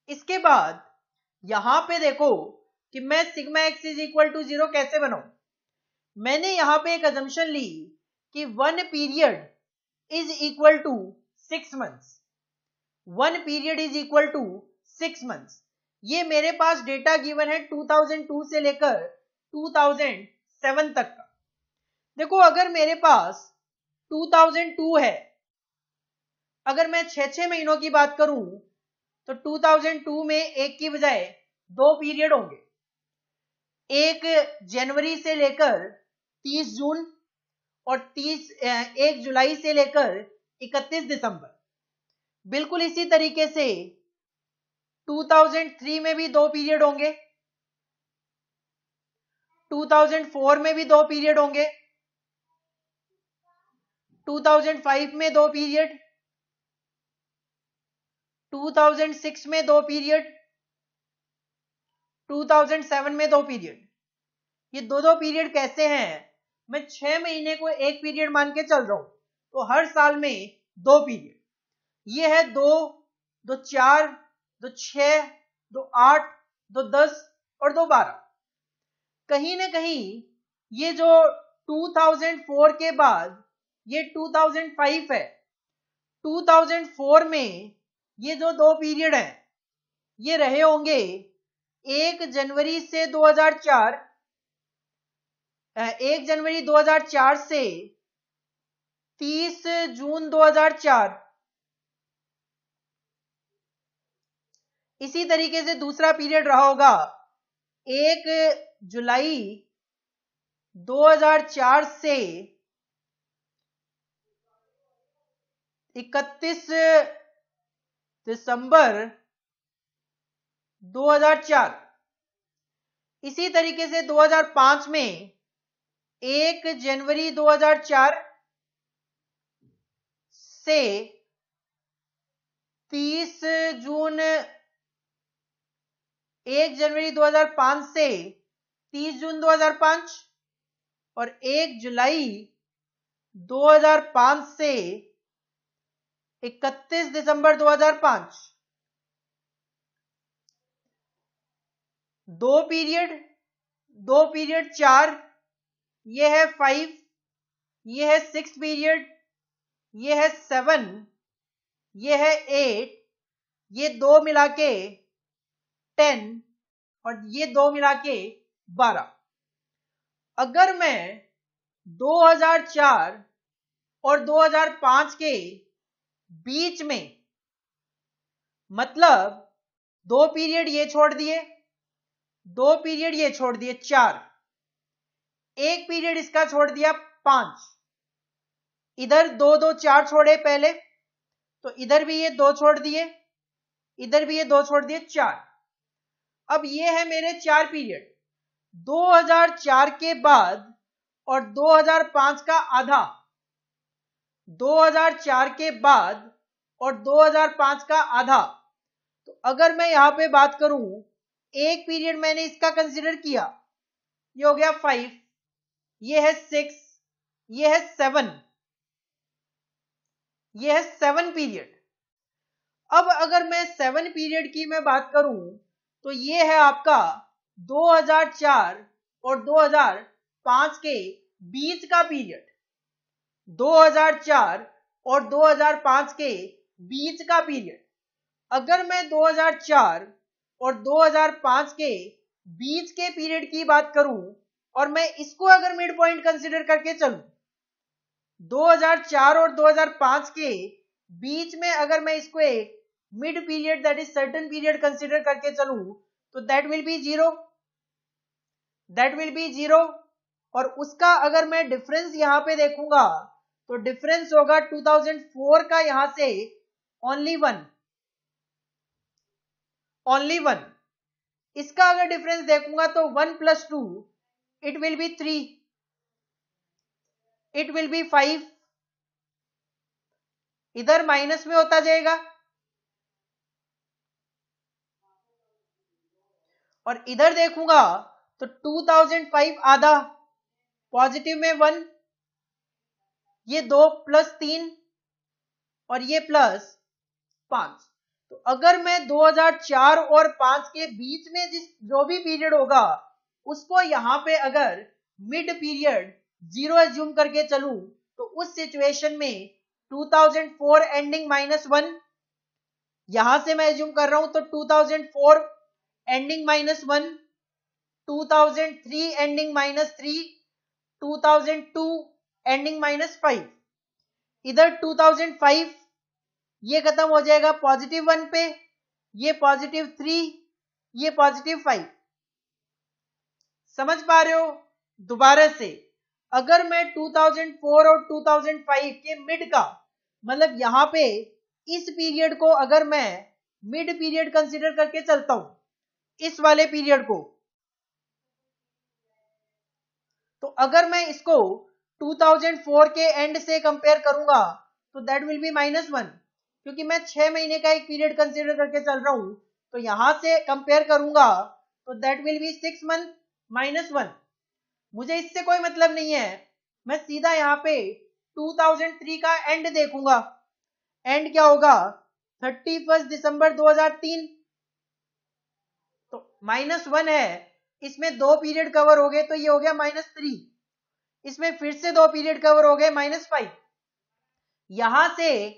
इसके बाद यहां पे देखो कि मैं sigma X is equal to 0 कैसे बनाऊं। मैंने यहां पे एक अजम्पशन ली कि 1 period is equal to 6 months, 1 period is equal to 6 months. ये मेरे पास डेटा गिवन है 2002 से लेकर 2007 तक का। देखो अगर मेरे पास 2002 है, अगर मैं 6 महीनों की बात करूं तो 2002 में एक की बजाय 2 पीरियड होंगे, एक जनवरी से लेकर 30 जून और 1 जुलाई से लेकर 31 दिसंबर। बिल्कुल इसी तरीके से 2003 में भी 2 पीरियड होंगे, 2004 में भी 2 पीरियड होंगे, 2005 में 2 पीरियड, 2006 में 2 पीरियड, 2007 में 2 पीरियड। ये दो पीरियड कैसे हैं? मैं 6 महीने को एक पीरियड मान के चल रहा हूं, तो हर साल में 2 पीरियड। ये है 2, 2 4, 2 6, 2 8, 2 10 और 2 12। कहीं ना कहीं ये जो 2004 के बाद ये 2005 है, 2004 में ये जो 2 पीरियड हैं ये रहे होंगे 1 जनवरी से 2004, 1 जनवरी 2004 से 30 जून 2004। इसी तरीके से दूसरा पीरियड रहा होगा 1 जुलाई 2004 से 31 दिसंबर 2004। इसी तरीके से 2005 में 1 जनवरी 2004 से 30 जून, 1 जनवरी 2005 से 30 जून 2005 और 1 जुलाई 2005 से 31 दिसंबर 2005। 2 पीरियड 4, ये है 5, ये है 6 पीरियड, ये है 7, ये है 8, ये 2 मिला के 10 और ये 2 मिला के 12। अगर मैं 2004 और 2005 के बीच में, मतलब 2 पीरियड ये छोड़ दिए, 2 पीरियड ये छोड़ दिए 4, 1 पीरियड इसका छोड़ दिया 5, इधर 2 2 4 छोड़े पहले, तो इधर भी ये 2 छोड़ दिए, इधर भी ये 2 छोड़ दिए 4। अब ये है मेरे 4 पीरियड। 2004 के बाद और 2005 का आधा, 2004 के बाद और 2005 का आधा। तो अगर मैं यहां पे बात करूं, एक पीरियड मैंने इसका कंसीडर किया, ये हो गया 5, ये है 6, ये है 7, ये है 7 पीरियड। अब अगर मैं 7 पीरियड की मैं बात करूं, तो ये है आपका 2004 और 2005 के बीच का पीरियड, 2004 और 2005 के बीच का पीरियड। अगर मैं 2004 और 2005 के बीच के पीरियड की बात करूं और मैं इसको अगर मिड पॉइंट कंसीडर करके चलूं, 2004 और 2005 के बीच में अगर मैं इसको एक mid period that is certain period consider करके चलूं, तो दैट विल बी जीरो। और उसका अगर मैं डिफरेंस यहां पे देखूंगा, तो डिफरेंस होगा 2004 का यहां से ओनली वन। इसका अगर डिफरेंस देखूंगा तो 1 + 2 it will B 3, it will B 5, इधर माइनस में होता जाएगा और इधर देखूंगा तो 2005 आधा, पॉजिटिव में 1, ये 2 + 3 और ये +5। तो अगर मैं 2004 और 5 के बीच में जो भी पीरियड होगा उसको यहां पे अगर मिड पीरियड 0 एज्यूम करके चलूं, तो उस सिचुएशन में 2004 एंडिंग -1, यहां से मैं एज्यूम कर रहा हूं, तो 2004 एंडिंग -1, 2003 एंडिंग -3, 2002 एंडिंग -5। इधर 2005 ये खत्म हो जाएगा +1 पे, ये +3, ये +5। समझ पा रहे हो? दोबारा से अगर मैं 2004 और 2005 के मिड का, मतलब यहां पे इस पीरियड को अगर मैं मिड पीरियड कंसीडर करके चलता हूं, इस वाले पीरियड को, तो अगर मैं इसको 2004 के एंड से कंपेयर करूंगा तो दैट विल बी -1, क्योंकि मैं 6 महीने का एक पीरियड कंसीडर करके चल रहा हूं, तो यहां से कंपेयर करूंगा तो दैट विल बी 6 मंथ -1। मुझे इससे कोई मतलब नहीं है, मैं सीधा यहाँ पे 2003 का एंड देखूंगा। एंड क्या होगा? 31 दिसंबर 2003। तो -1 है, इसमें 2 पीरियड कवर हो गए, तो ये हो गया -3। इसमें फिर से 2 पीरियड कवर हो गए, -5। यहां से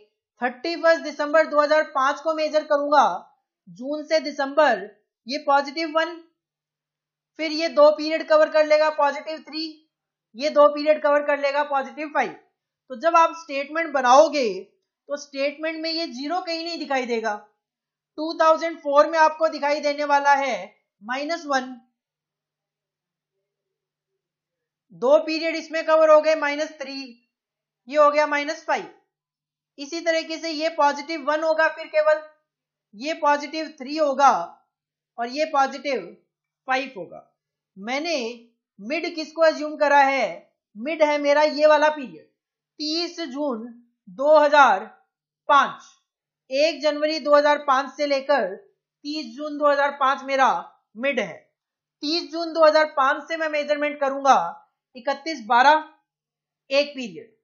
31 दिसंबर 2005 को मेजर करूंगा, जून से दिसंबर, ये +1। फिर ये 2 पीरियड कवर कर लेगा, +3। ये 2 पीरियड कवर कर लेगा, +5। तो जब आप स्टेटमेंट बनाओगे तो स्टेटमेंट में ये 0 कहीं नहीं दिखाई देगा। 2004 में आपको दिखाई देने वाला है -1, 2 पीरियड इसमें कवर हो गए, -3, ये हो गया -5। इसी तरीके से ये +1 होगा, फिर केवल ये +3 होगा और ये +5 होगा। मैंने मिड किसको अज्यूम करा है? मिड है मेरा ये वाला पीरियड, 30 जून 2005, 1 जनवरी 2005 से लेकर 30 जून 2005 मेरा मिड है। 30 जून 2005 से मैं मेजरमेंट करूंगा, 31/12 एक पीरियड,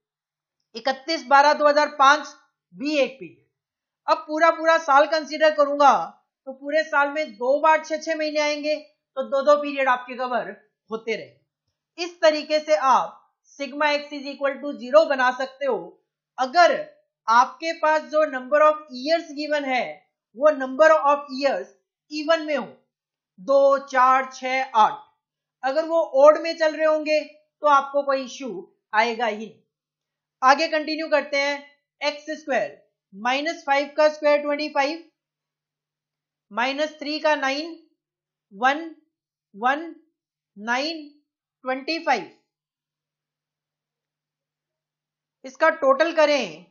31/12/2005 भी एक पीरियड। अब पूरा साल कंसीडर करूंगा तो पूरे साल में 2 बार 6 महीने आएंगे, तो 2 पीरियड आपके कवर होते रहे। इस तरीके से आप sigma X is equal to 0 बना सकते हो अगर आपके पास जो नंबर ऑफ ईयर्स गिवन है वो नंबर ऑफ ईयर्स इवन में हो, 2, 4, 6, 8। अगर वो ओड में चल रहे होंगे तो आपको कोई इश्यू आएगा ही नहीं। आगे कंटिन्यू करते हैं। x², -5 का स्क्वायर 25, -3 का 9, 1, 1, 9, 25। इसका टोटल करें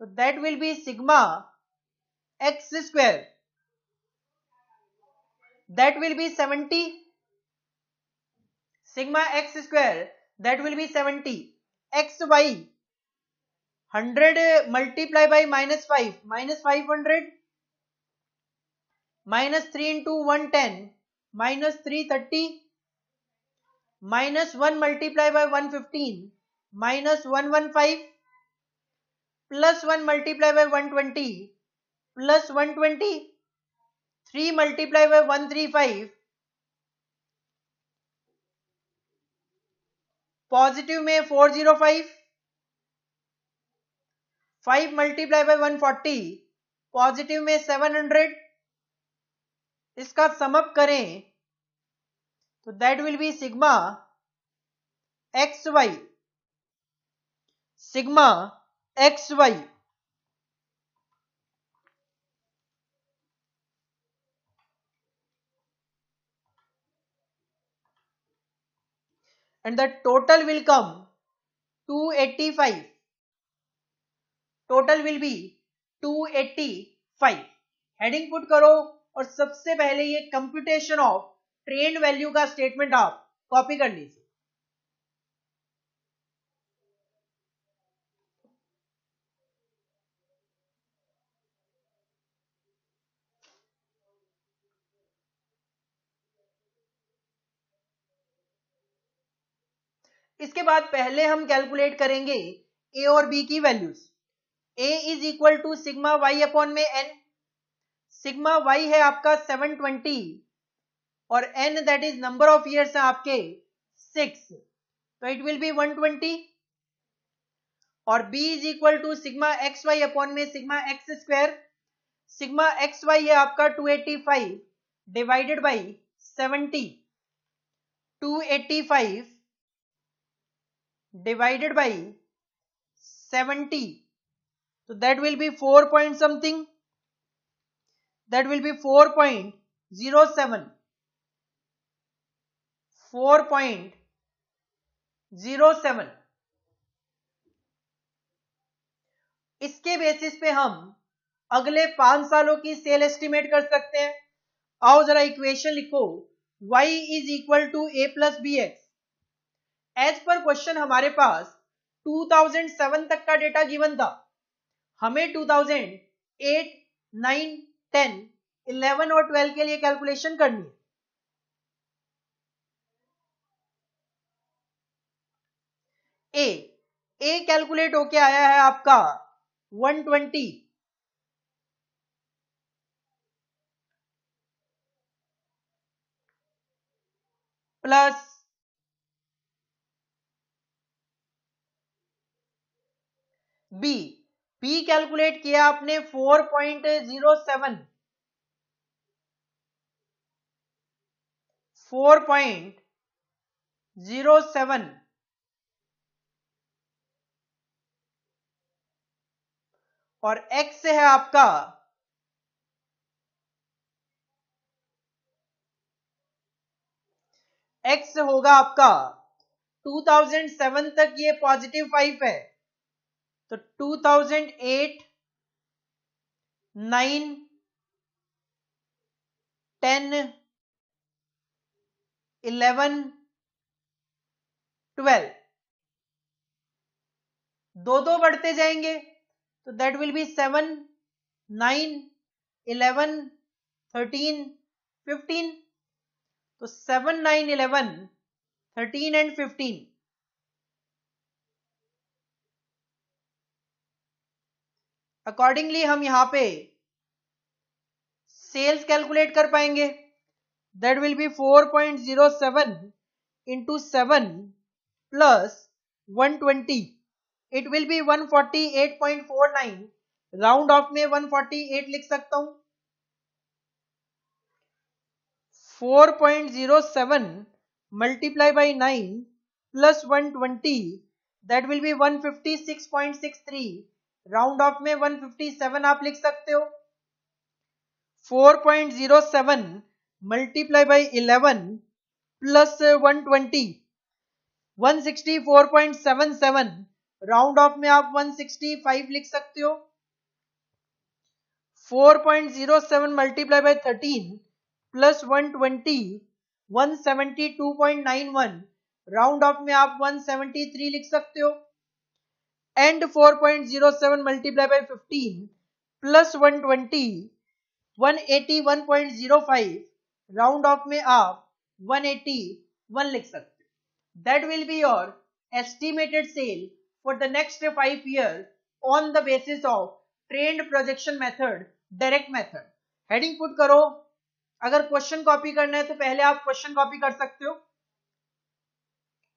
तो that will be sigma x², that will B 70, sigma x² that will B 70, xy 100 multiply by -5, -500, -3 into 110, -330, -1 multiply by 115, -115, +1 multiply by 120, +120, 3 multiply by 135, positive में 405, 5 मल्टीप्लाई बाई 140, पॉजिटिव में 700। इसका समअप करें तो that will be sigma XY, sigma XY and the total will come 285. Total will be 285। Heading put करो और सबसे पहले ये कंप्यूटेशन ऑफ ट्रेंड वैल्यू का स्टेटमेंट आप कॉपी कर लीजिए। इसके बाद पहले हम कैलकुलेट करेंगे ए और बी की values. A is equal to sigma Y upon में एन। सिग्मा वाई है आपका 720 और N that is number of years है आपके 6, तो इट विल बी 120। और b is equal to sigma X Y upon में sigma x²। Sigma X Y है आपका 285 डिवाइडेड बाई 70, 285 डिवाइडेड बाई 70, तो that will B 4 point something, that will B 4.07, 4.07। इसके बेसिस पे हम अगले 5 सालों की सेल एस्टिमेट कर सकते हैं। आओ जरा इक्वेशन लिखो, y is equal to a plus B X. As पर क्वेश्चन हमारे पास 2007 तक का डेटा गिवन था, हमें 2008, 9, 10, 11 और 12 के लिए कैलकुलेशन करनी है। ए कैलकुलेट होके आया है आपका 120 प्लस बी कैलकुलेट किया आपने 4.07 और x है आपका x होगा आपका 2007 तक ये +5 है, तो 2008, 9, 10, 11, 12 दो बढ़ते जाएंगे, तो दैट विल बी 7, 9, 11, 13, 15। तो 7, 9, 11, 13 एंड 15। अकॉर्डिंगली हम यहां पे सेल्स कैलकुलेट कर पाएंगे। That will B 4.07 into 7 plus 120, it will B 148.49। Round of में 148 लिख सकता हूं। 4.07 multiply by 9 plus 120, that will B 156.63। Round of में 157 आप लिख सकते हो। 4.07 multiply by 11 plus 120, 164.77। Round of में आप 165 लिख सकते हो। 4.07 multiply by 13 plus 120, 172.91। Round of में आप 173 लिख सकते हो। And 4.07 multiply by 15 plus 120, 181.05। Round of में आप 181 लिख सकते हो। That will be your estimated sale for the next 5 years on the basis of trained projection method, direct method। Heading put करो। अगर क्वेश्चन कॉपी करना है तो पहले आप क्वेश्चन कॉपी कर सकते हो,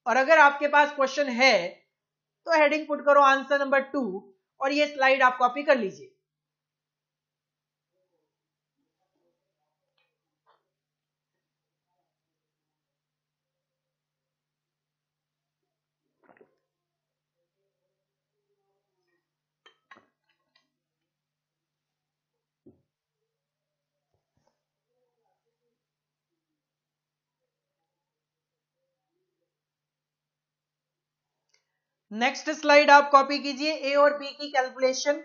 और अगर आपके पास क्वेश्चन है तो हेडिंग पुट करो आंसर नंबर 2 और ये स्लाइड आप कॉपी कर लीजिए। नेक्स्ट स्लाइड आप कॉपी कीजिए, ए और बी की कैलकुलेशन।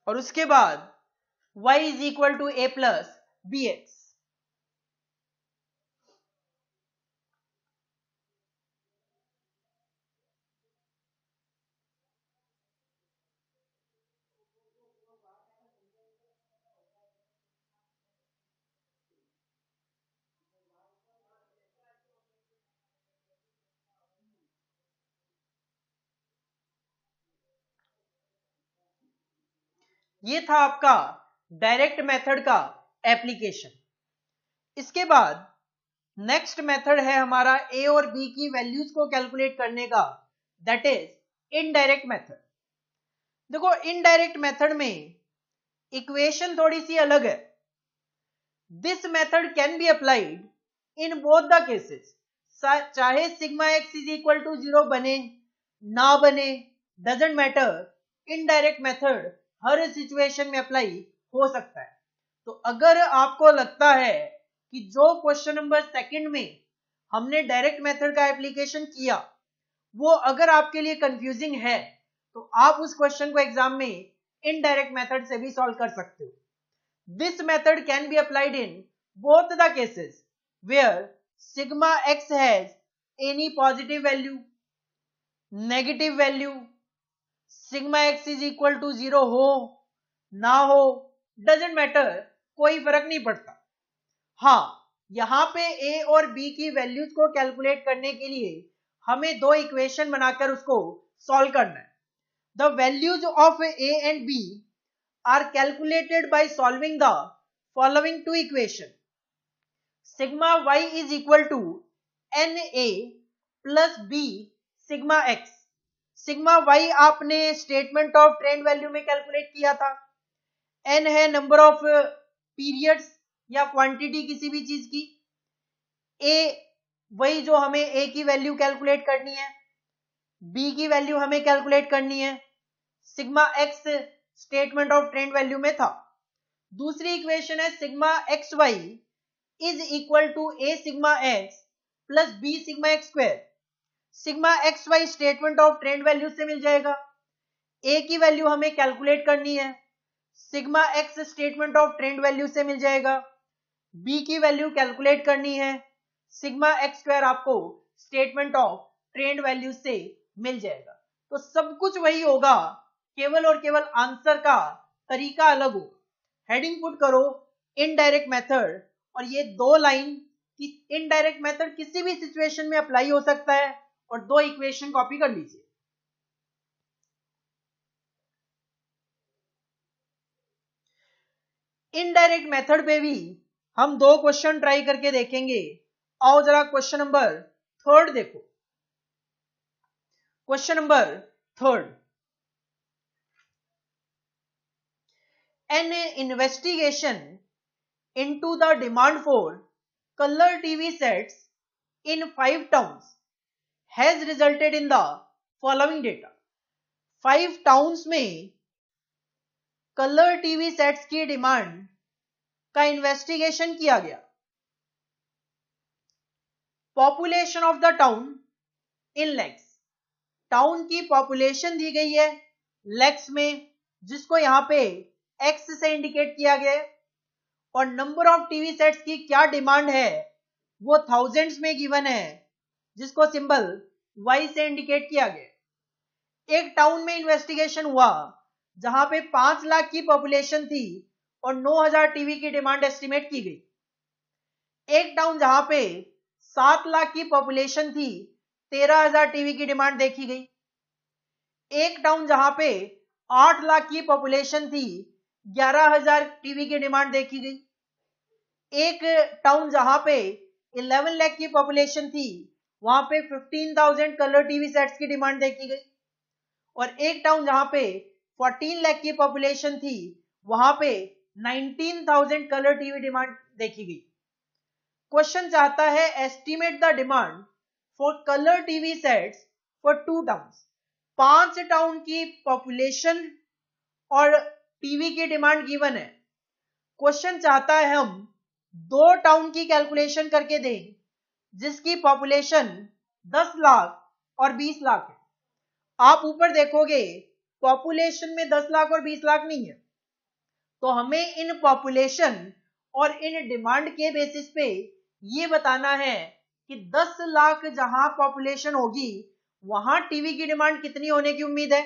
और उसके बाद y is equal to a plus B X. ये था आपका डायरेक्ट मेथड का एप्लीकेशन। इसके बाद नेक्स्ट मेथड है हमारा ए और बी की वैल्यूज को कैलकुलेट करने का, दैट इज इनडायरेक्ट मेथड। देखो इनडायरेक्ट मेथड में इक्वेशन थोड़ी सी अलग है। This method can be applied in both the cases, चाहे sigma X is equal to 0 बने ना बने, डजेंट मैटर, इनडायरेक्ट मेथड हर सिचुएशन में अप्लाई हो सकता है। तो अगर आपको लगता है कि जो क्वेश्चन नंबर सेकंड में हमने डायरेक्ट मेथड का एप्लीकेशन किया वो अगर आपके लिए कंफ्यूजिंग है तो आप उस क्वेश्चन को एग्जाम में इनडायरेक्ट मेथड से भी सॉल्व कर सकते हो। This method can be applied in both the cases where sigma X has any positive value, negative value, sigma X is equal to 0 हो ना हो, डजेंट मैटर, कोई फर्क नहीं पड़ता। हाँ, यहां पे ए और बी की वैल्यूज को कैलकुलेट करने के लिए हमें दो इक्वेशन बनाकर उसको सॉल्व करना है। The values of A and B are calculated by solving the following two equation. Sigma Y is equal to N A plus B sigma X. Sigma Y आपने स्टेटमेंट ऑफ ट्रेंड वैल्यू में कैलकुलेट किया था। एन है नंबर ऑफ पीरियड्स या क्वांटिटी किसी भी चीज की। ए वही जो हमें ए की वैल्यू कैलकुलेट करनी है, बी की वैल्यू हमें कैलकुलेट करनी है। Sigma X statement of trend value में था। दूसरी इक्वेशन है sigma X Y is equal to A sigma X plus B sigma X square. Sigma X Y statement of trend value से मिल जाएगा, ए की वैल्यू हमें कैलकुलेट करनी है, sigma X statement of trend value से मिल जाएगा, बी की वैल्यू कैलकुलेट करनी है, सिग्मा एक्स स्क्वायर आपको स्टेटमेंट ऑफ ट्रेंड वैल्यू से मिल जाएगा। तो सब कुछ वही होगा, केवल और केवल आंसर का तरीका अलग हो। हेडिंग पुट करो इनडायरेक्ट मेथड और ये दो लाइन कि इनडायरेक्ट मेथड किसी भी सिचुएशन में अप्लाई हो सकता है और दो इक्वेशन कॉपी कर लीजिए। इनडायरेक्ट मेथड पे भी हम दो क्वेश्चन ट्राई करके देखेंगे। आओ जरा क्वेश्चन नंबर थर्ड देखो। Question number third, N investigation into the demand for colour TV sets in 5 towns has resulted in the following data. 5 towns में कलर टीवी सेट्स की डिमांड का इन्वेस्टिगेशन किया गया। Population of the town in lakhs, town की पॉपुलेशन दी गई है लैक्स में, जिसको यहां पे एक्स से इंडिकेट किया गया है, और नंबर ऑफ टीवी सेट्स की क्या डिमांड है वो थाउजेंड्स में गिवन है, जिसको सिंबल वाई से इंडिकेट किया गया। एक टाउन में इन्वेस्टिगेशन हुआ जहां पे 5 लाख की पॉपुलेशन थी और 9000 टीवी की डिमांड एस्टिमेट की गई। एक टाउन जहां पे 7 लाख की पॉपुलेशन थी, 13000 टीवी की डिमांड देखी गई। एक टाउन जहां पे 8 लाख की पॉपुलेशन थी, 11000 टीवी की डिमांड देखी गई। एक टाउन जहां पे 11 लाख की पॉपुलेशन थी, वहां पे 15,000 कलर टीवी सेट्स की डिमांड देखी गई। और एक टाउन जहां पे 14 लाख की पॉपुलेशन थी, वहां पे 19,000 कलर टीवी डिमांड देखी गई। क्वेश्चन चाहता है estimate the demand for colour TV sets for 2 towns. 5 town की पॉपुलेशन और टीवी की डिमांड गिवन है। क्वेश्चन चाहता है हम 2 टाउन की कैलकुलेशन करके दें जिसकी पॉपुलेशन 10 लाख और 20 लाख है। आप ऊपर देखोगे पॉपुलेशन में 10 लाख और 20 लाख नहीं है, तो हमें इन पॉपुलेशन और इन डिमांड के बेसिस पे ये बताना है कि 10 लाख जहां पॉपुलेशन होगी वहां टीवी की डिमांड कितनी होने की उम्मीद है,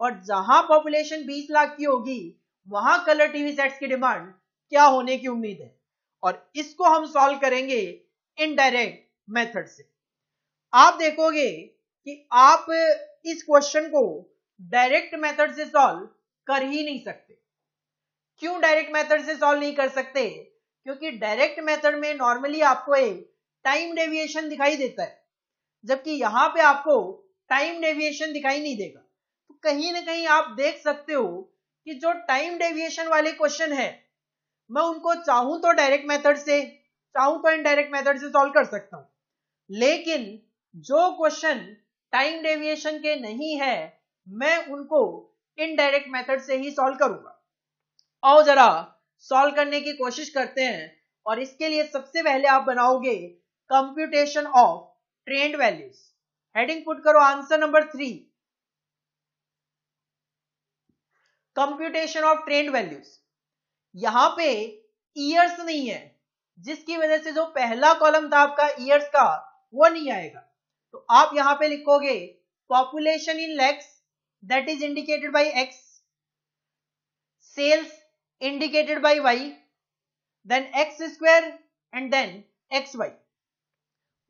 और जहां पॉपुलेशन 20 लाख की होगी वहां कलर टीवी सेट्स की डिमांड क्या होने की उम्मीद है। और इसको हम सॉल्व करेंगे इनडायरेक्ट मेथड से। आप देखोगे कि आप इस क्वेश्चन को डायरेक्ट मेथड से सॉल्व कर ही नहीं सकते। क्यों डायरेक्ट मेथड से सॉल्व नहीं कर सकते? क्योंकि डायरेक्ट मेथड में नॉर्मली आपको एक टाइम डेविएशन दिखाई देता है, जबकि यहां पे आपको टाइम डेविएशन दिखाई नहीं देगा। तो कहीं ना कहीं आप देख सकते हो कि जो टाइम डेविएशन वाले क्वेश्चन है मैं उनको चाहूं तो डायरेक्ट मेथड से चाहूं तो इनडायरेक्ट मेथड से सॉल्व कर सकता हूं, लेकिन जो क्वेश्चन टाइम डेविएशन के नहीं है मैं उनको इनडायरेक्ट मेथड से ही सॉल्व करूंगा। आओ जरा सॉल्व करने की कोशिश करते हैं, और इसके लिए सबसे पहले आप बनाओगे computation of trend values. Heading put करो answer number 3, computation of trend values. यहां पे ईयर्स नहीं है, जिसकी वजह से जो पहला कॉलम था आपका ईयर्स का वो नहीं आएगा। तो आप यहां पे लिखोगे population in lakhs that is indicated by X, sales indicated by y, then x square and then xy.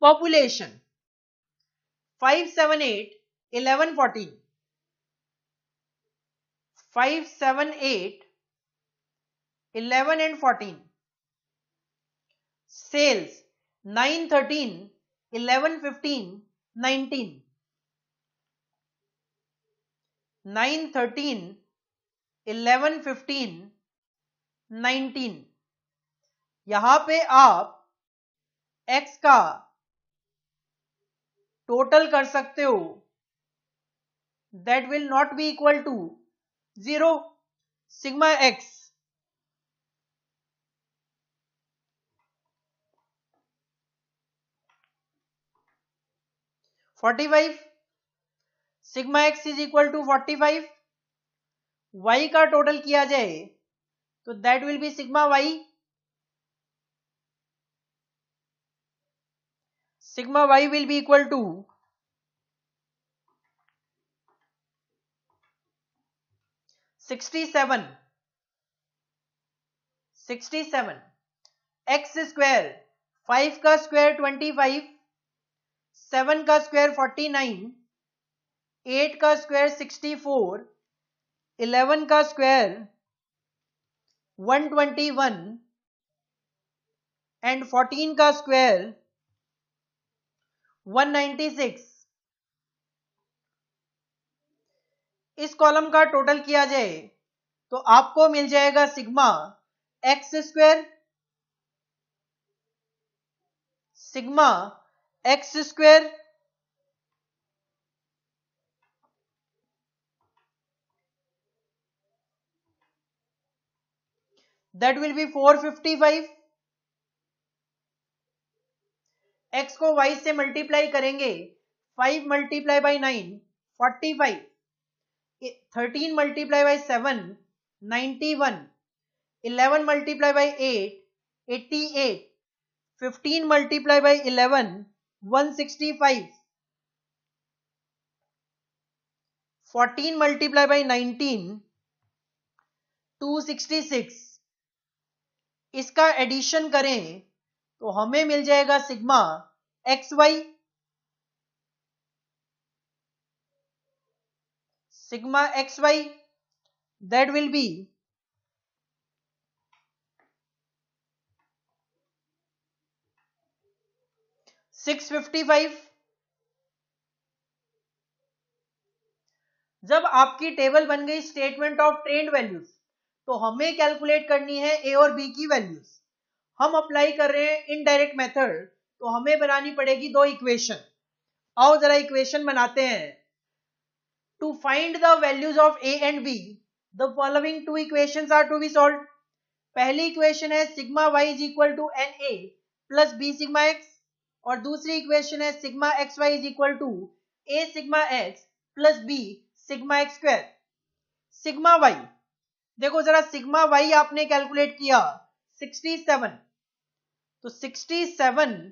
Population 5, 7, 8, 11, 14. 5, 7, 8, 11 and 14. Sales 9, 13, 11, 15, 19. 9, 13, 11, 15, 19. यहां पे आप x का टोटल कर सकते हो, that will not be equal to 0 sigma x. (45) sigma x is equal to 45। y का टोटल किया जाए तो that will be sigma y, sigma y will be equal to 67 x square 5 का स्क्वायर 25, 7 का स्क्वायर 49, 8 का स्क्वायर 64, 11 का स्क्वायर 121 एंड 14 का स्क्वायर 196। इस कॉलम का टोटल किया जाए तो आपको मिल जाएगा sigma X square, sigma X square that will be 455। x को y से मल्टीप्लाई करेंगे, 5 multiply by 9 45, 13 multiply by 7 91, 11 multiply by 8 88, 15 multiply by 11 165, 14 multiply by 19 266। इसका एडिशन करें तो हमें मिल जाएगा sigma X Y, sigma X Y that will be 655। जब आपकी टेबल बन गई स्टेटमेंट ऑफ ट्रेंड वैल्यूज, तो हमें कैलकुलेट करनी है ए और बी की वैल्यूज। हम अप्लाई कर रहे हैं इनडायरेक्ट मेथड, तो हमें बनानी पड़ेगी दो इक्वेशन। आओ जरा इक्वेशन बनाते हैं। To find the values of A and B the following two equations are to be solved. पहली इक्वेशन है sigma Y is equal to N A plus B sigma X, और दूसरी इक्वेशन है sigma X Y is equal to A sigma X plus B sigma X square. Sigma Y देखो जरा, सिग्मा वाई आपने कैलकुलेट किया 67, तो 67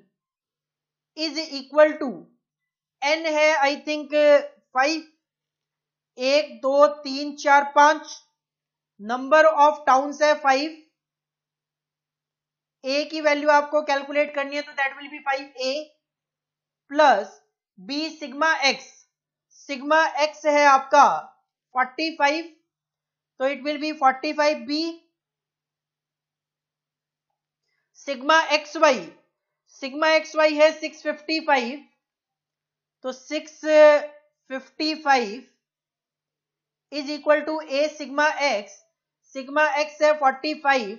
इज इक्वल टू एन है I think 5, 1 2 3 4 5, number of towns है 5, ए की वैल्यू आपको कैलकुलेट करनी है तो that will be 5a plus B sigma X, sigma X है आपका 45, तो it will be 45b। Sigma X Y है 655, तो 655 is equal to A sigma X है 45,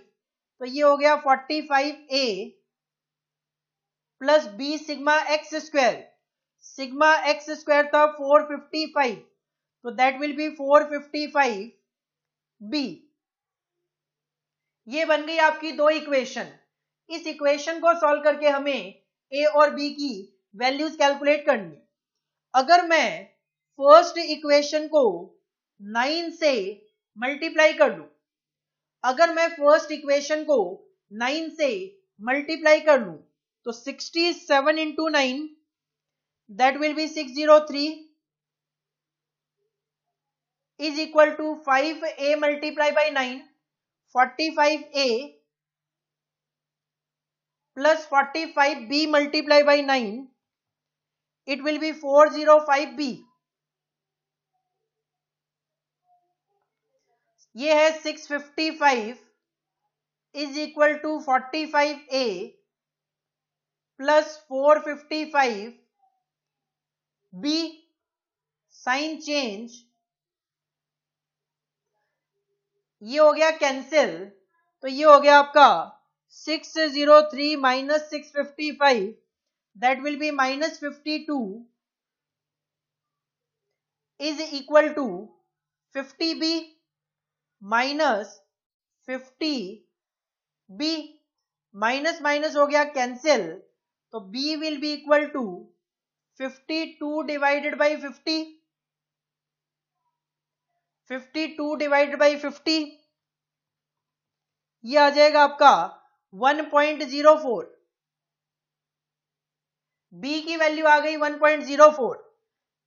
तो ये हो गया 45a plus B sigma X square था 455, तो दैट विल बी 455 बी। ये बन गई आपकी दो इक्वेशन। इस इक्वेशन को सॉल्व करके हमें ए और बी की वैल्यूज कैलकुलेट करनी है। अगर मैं फर्स्ट इक्वेशन को 9 से मल्टीप्लाई कर लूं, अगर मैं फर्स्ट इक्वेशन को 9 से मल्टीप्लाई कर लूं तो 67 into 9 that will be 603 is equal to 5a multiply by 9, 45a plus 45b multiply by 9, it will be 405b। ये है 655 is equal to 45a plus 455b, sign change, ये हो गया कैंसिल, तो ये हो गया आपका 603 minus 655, that will be minus 52 is equal to 50b minus 50b, minus minus हो गया कैंसिल, तो b will be equal to 52 divided by 50, 52 divided by 50, ये आ जाएगा आपका 1.04। b की वैल्यू आ गई 1.04।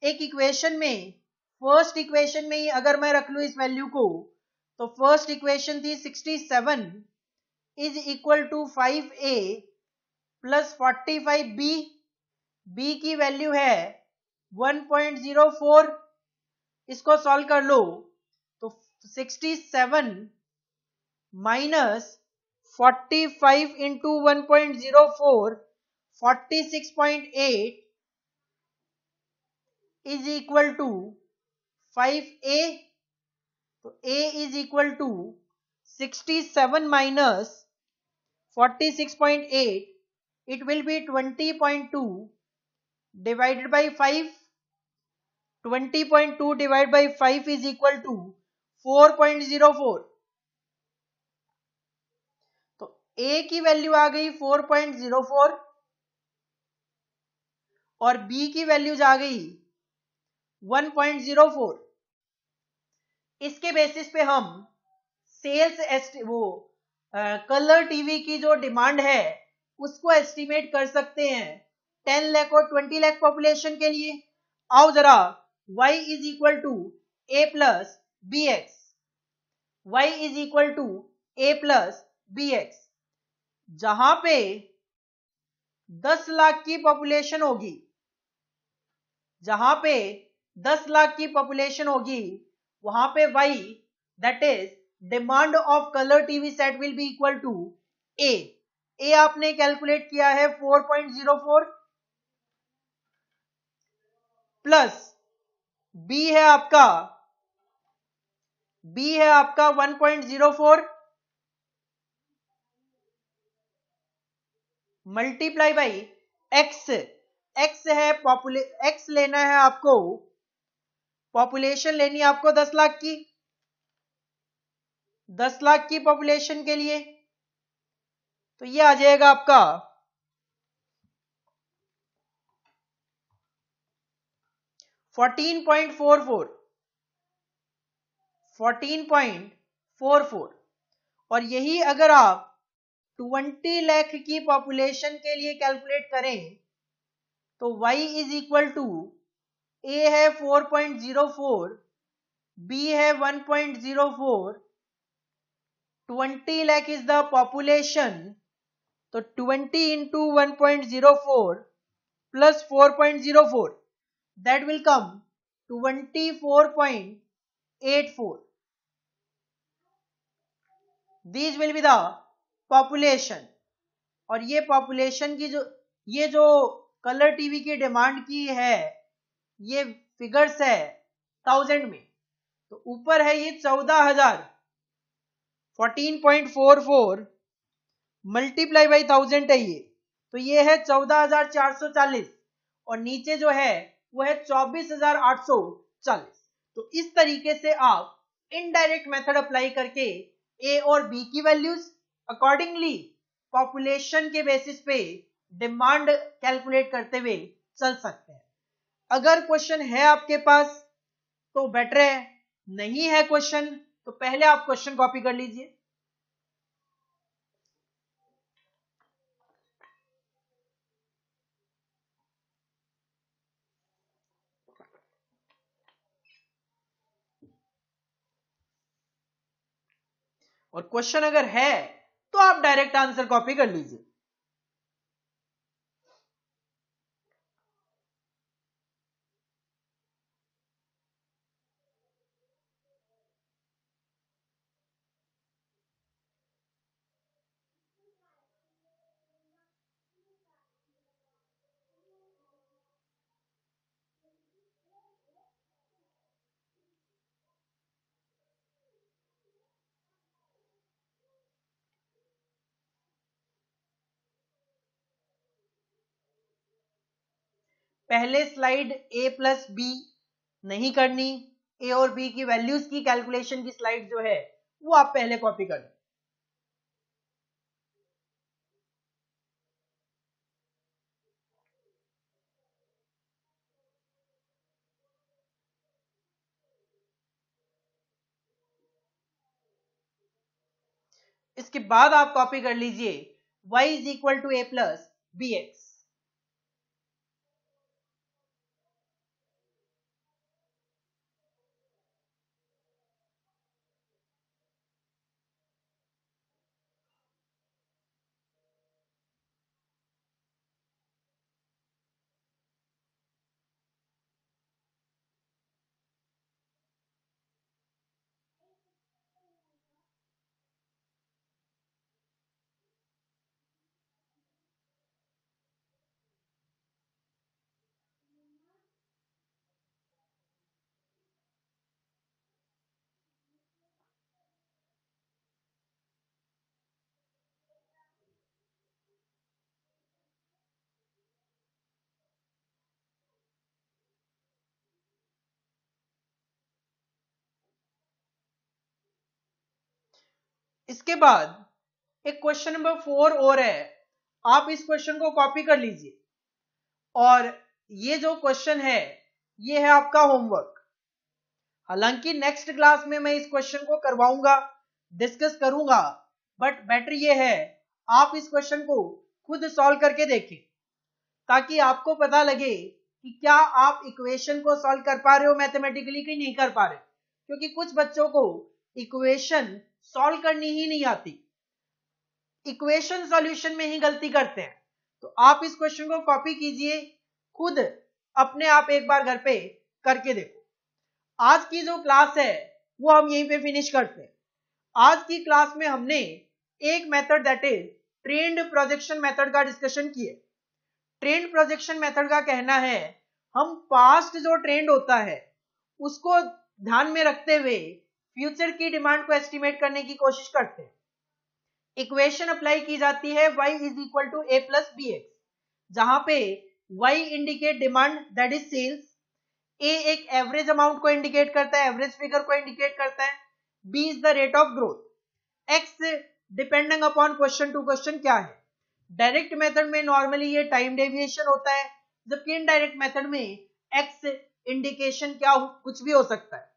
एक इक्वेशन में, फर्स्ट इक्वेशन में ही अगर मैं रख लूं इस वैल्यू को, तो फर्स्ट इक्वेशन थी 67 is equal to 5a plus 45b, b की वैल्यू है 1.04। इसको सॉल्व कर लो तो 67 minus 45 into 1.04, 46.8 is equal to 5a, तो a is equal to 67 minus 46.8, it will be 20.2 divided by 5, 20.2 divided by 5 is equal to 4.04। तो a की वैल्यू आ गई 4.04 और b की वैल्यूज आ गई 1.04। इसके बेसिस पे हम सेल्स कलर टीवी की जो डिमांड है उसको एस्टिमेट कर सकते हैं 10 लाख और 20 लाख पॉपुलेशन के लिए। आओ जरा y is equal to A plus B X, y is equal to A plus B X. जहां पे 10 लाख की पॉपुलेशन होगी, जहां पे 10 लाख की पॉपुलेशन होगी, वहां पे y that is demand of colour TV set will be equal to A. A आपने कैलकुलेट किया है 4.04 प्लस बी है आपका 1.04 मल्टीप्लाई बाई एक्स, एक्स है एक्स लेना है आपको, पॉपुलेशन लेनी है आपको 10 लाख की, 10 लाख की पॉपुलेशन के लिए, तो ये आ जाएगा आपका 14.44। और यही अगर आप 20 लाख की पॉपुलेशन के लिए कैलकुलेट करें तो y इज इक्वल टू ए है 4.04, b है 1.04, 20 लाख इज द पॉपुलेशन, तो 20 into 1.04 plus 4.04 that will come 24.84। These will be the population। और ये पॉपुलेशन की ये जो कलर टीवी की डिमांड की है ये फिगर्स है 1000 में, तो ऊपर है ये 14,000, 14.44 मल्टीप्लाई बाई 1000 है ये, तो ये है 14,440 और नीचे जो है वो है 24,840। तो इस तरीके से आप इनडायरेक्ट मेथड अप्लाई करके ए और बी की वैल्यूज अकॉर्डिंगली पॉपुलेशन के बेसिस पे डिमांड कैलकुलेट करते हुए चल सकते हैं। अगर क्वेश्चन है आपके पास तो बेटर है, नहीं है क्वेश्चन तो पहले आप क्वेश्चन कॉपी कर लीजिए। और क्वेश्चन अगर है तो आप डायरेक्ट आंसर कॉपी कर लीजिए। पहले स्लाइड ए प्लस बी नहीं करनी, ए और बी की वैल्यूज की कैलकुलेशन की स्लाइड जो है वो आप पहले कॉपी कर लें। इसके बाद आप कॉपी कर लीजिए y is equal to A plus B X. इसके बाद एक क्वेश्चन नंबर 4 और है, आप इस क्वेश्चन को कॉपी कर लीजिए और ये जो क्वेश्चन है ये है आपका होमवर्क। हालांकि नेक्स्ट क्लास में मैं इस क्वेश्चन को करवाऊंगा, डिस्कस करूंगा, बट बेटर ये है आप इस क्वेश्चन को खुद सॉल्व करके देखें ताकि आपको पता लगे कि क्या आप इक्वेशन को सॉल्व कर पा रहे हो मैथमेटिकली कि नहीं कर पा रहे, क्योंकि कुछ बच्चों को इक्वेशन सॉल्व करनी ही नहीं आती, इक्वेशन सॉल्यूशन में ही गलती करते हैं। तो आप इस क्वेश्चन को कॉपी कीजिए, खुद अपने आप एक बार घर पे करके देखो। आज की जो क्लास है वो हम यहीं पे फिनिश करते हैं। आज की क्लास में हमने एक method that is trend projection method का डिस्कशन किया। ट्रेंड प्रोजेक्शन मेथड का कहना है हम पास्ट जो ट्रेंड होता है उसको ध्यान में रखते हुए फ्यूचर की डिमांड को एस्टिमेट करने की कोशिश करते हैं। इक्वेशन अप्लाई की जाती है y is equal to A plus B X, जहां पे y indicate demand that is sales, A एक एवरेज अमाउंट को इंडिकेट करता है, एवरेज फिगर को इंडिकेट करता है, b is the rate of growth, x depending upon question to question क्या है। डायरेक्ट मेथड में नॉर्मली ये टाइम डेविएशन होता है, जबकि इनडायरेक्ट मेथड में x इंडिकेशन क्या कुछ भी हो सकता है।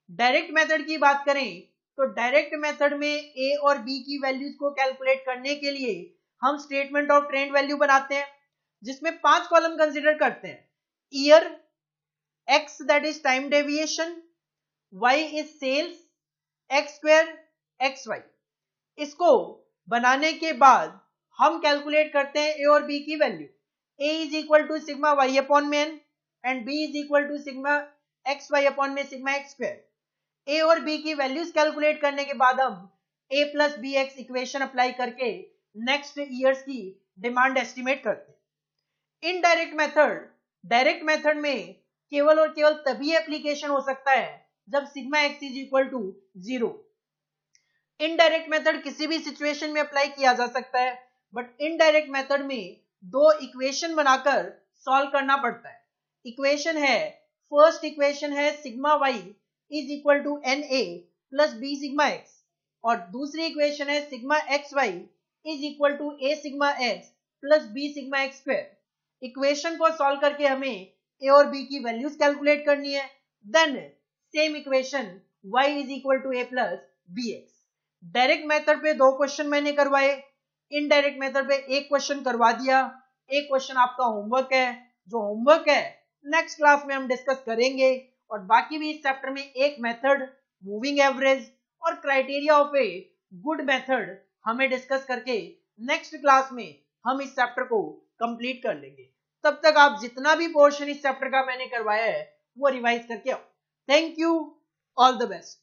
डायरेक्ट मेथड की बात करें तो डायरेक्ट मेथड में ए और बी की वैल्यूज को कैलकुलेट करने के लिए हम स्टेटमेंट ऑफ ट्रेंड वैल्यू बनाते हैं, जिसमें 5 कॉलम कंसीडर करते हैं। Year, X that is time deviation, Y is sales, X square, X Y. इसको बनाने के बाद हम कैलकुलेट करते हैं ए और बी की वैल्यू। A is equal to sigma Y upon में N and B is equal to sigma X Y upon में सिग्मा एक्स स्क्वायर। ए और बी की वैल्यूज कैलकुलेट करने के बाद हम A plus B X equation apply करके नेक्स्ट ईयर्स की डिमांड एस्टिमेट करते हैं। इनडायरेक्ट मेथड डायरेक्ट मेथड में केवल और केवल तभी एप्लीकेशन हो सकता है जब sigma X is equal to 0। Indirect method किसी भी सिचुएशन में अप्लाई किया जा सकता है, बट इनडायरेक्ट मेथड में दो इक्वेशन बनाकर सॉल्व करना पड़ता है। इक्वेशन है, फर्स्ट इक्वेशन है sigma Y is equal to N A plus B sigma X, और दूसरी इक्वेशन है sigma X Y is equal to A sigma X plus B sigma X square. Equation को सॉल्व करके हमें ए और बी की वैल्यूज कैलकुलेट करनी है। Then same equation y is equal to A plus B X. Direct method पे दो क्वेश्चन मैंने करवाए, इनडायरेक्ट मेथड पे एक क्वेश्चन करवा दिया। एक क्वेश्चन आपका होमवर्क है, जो होमवर्क है नेक्स्ट क्लास में हम डिस्कस करेंगे, और बाकी भी इस चैप्टर में एक मेथड, मूविंग एवरेज और criteria of a good method हमें डिस्कस करके नेक्स्ट क्लास में हम इस चैप्टर को कंप्लीट कर लेंगे। तब तक आप जितना भी पोर्शन इस चैप्टर का मैंने करवाया है वो रिवाइज करके आओ। Thank you, all the best.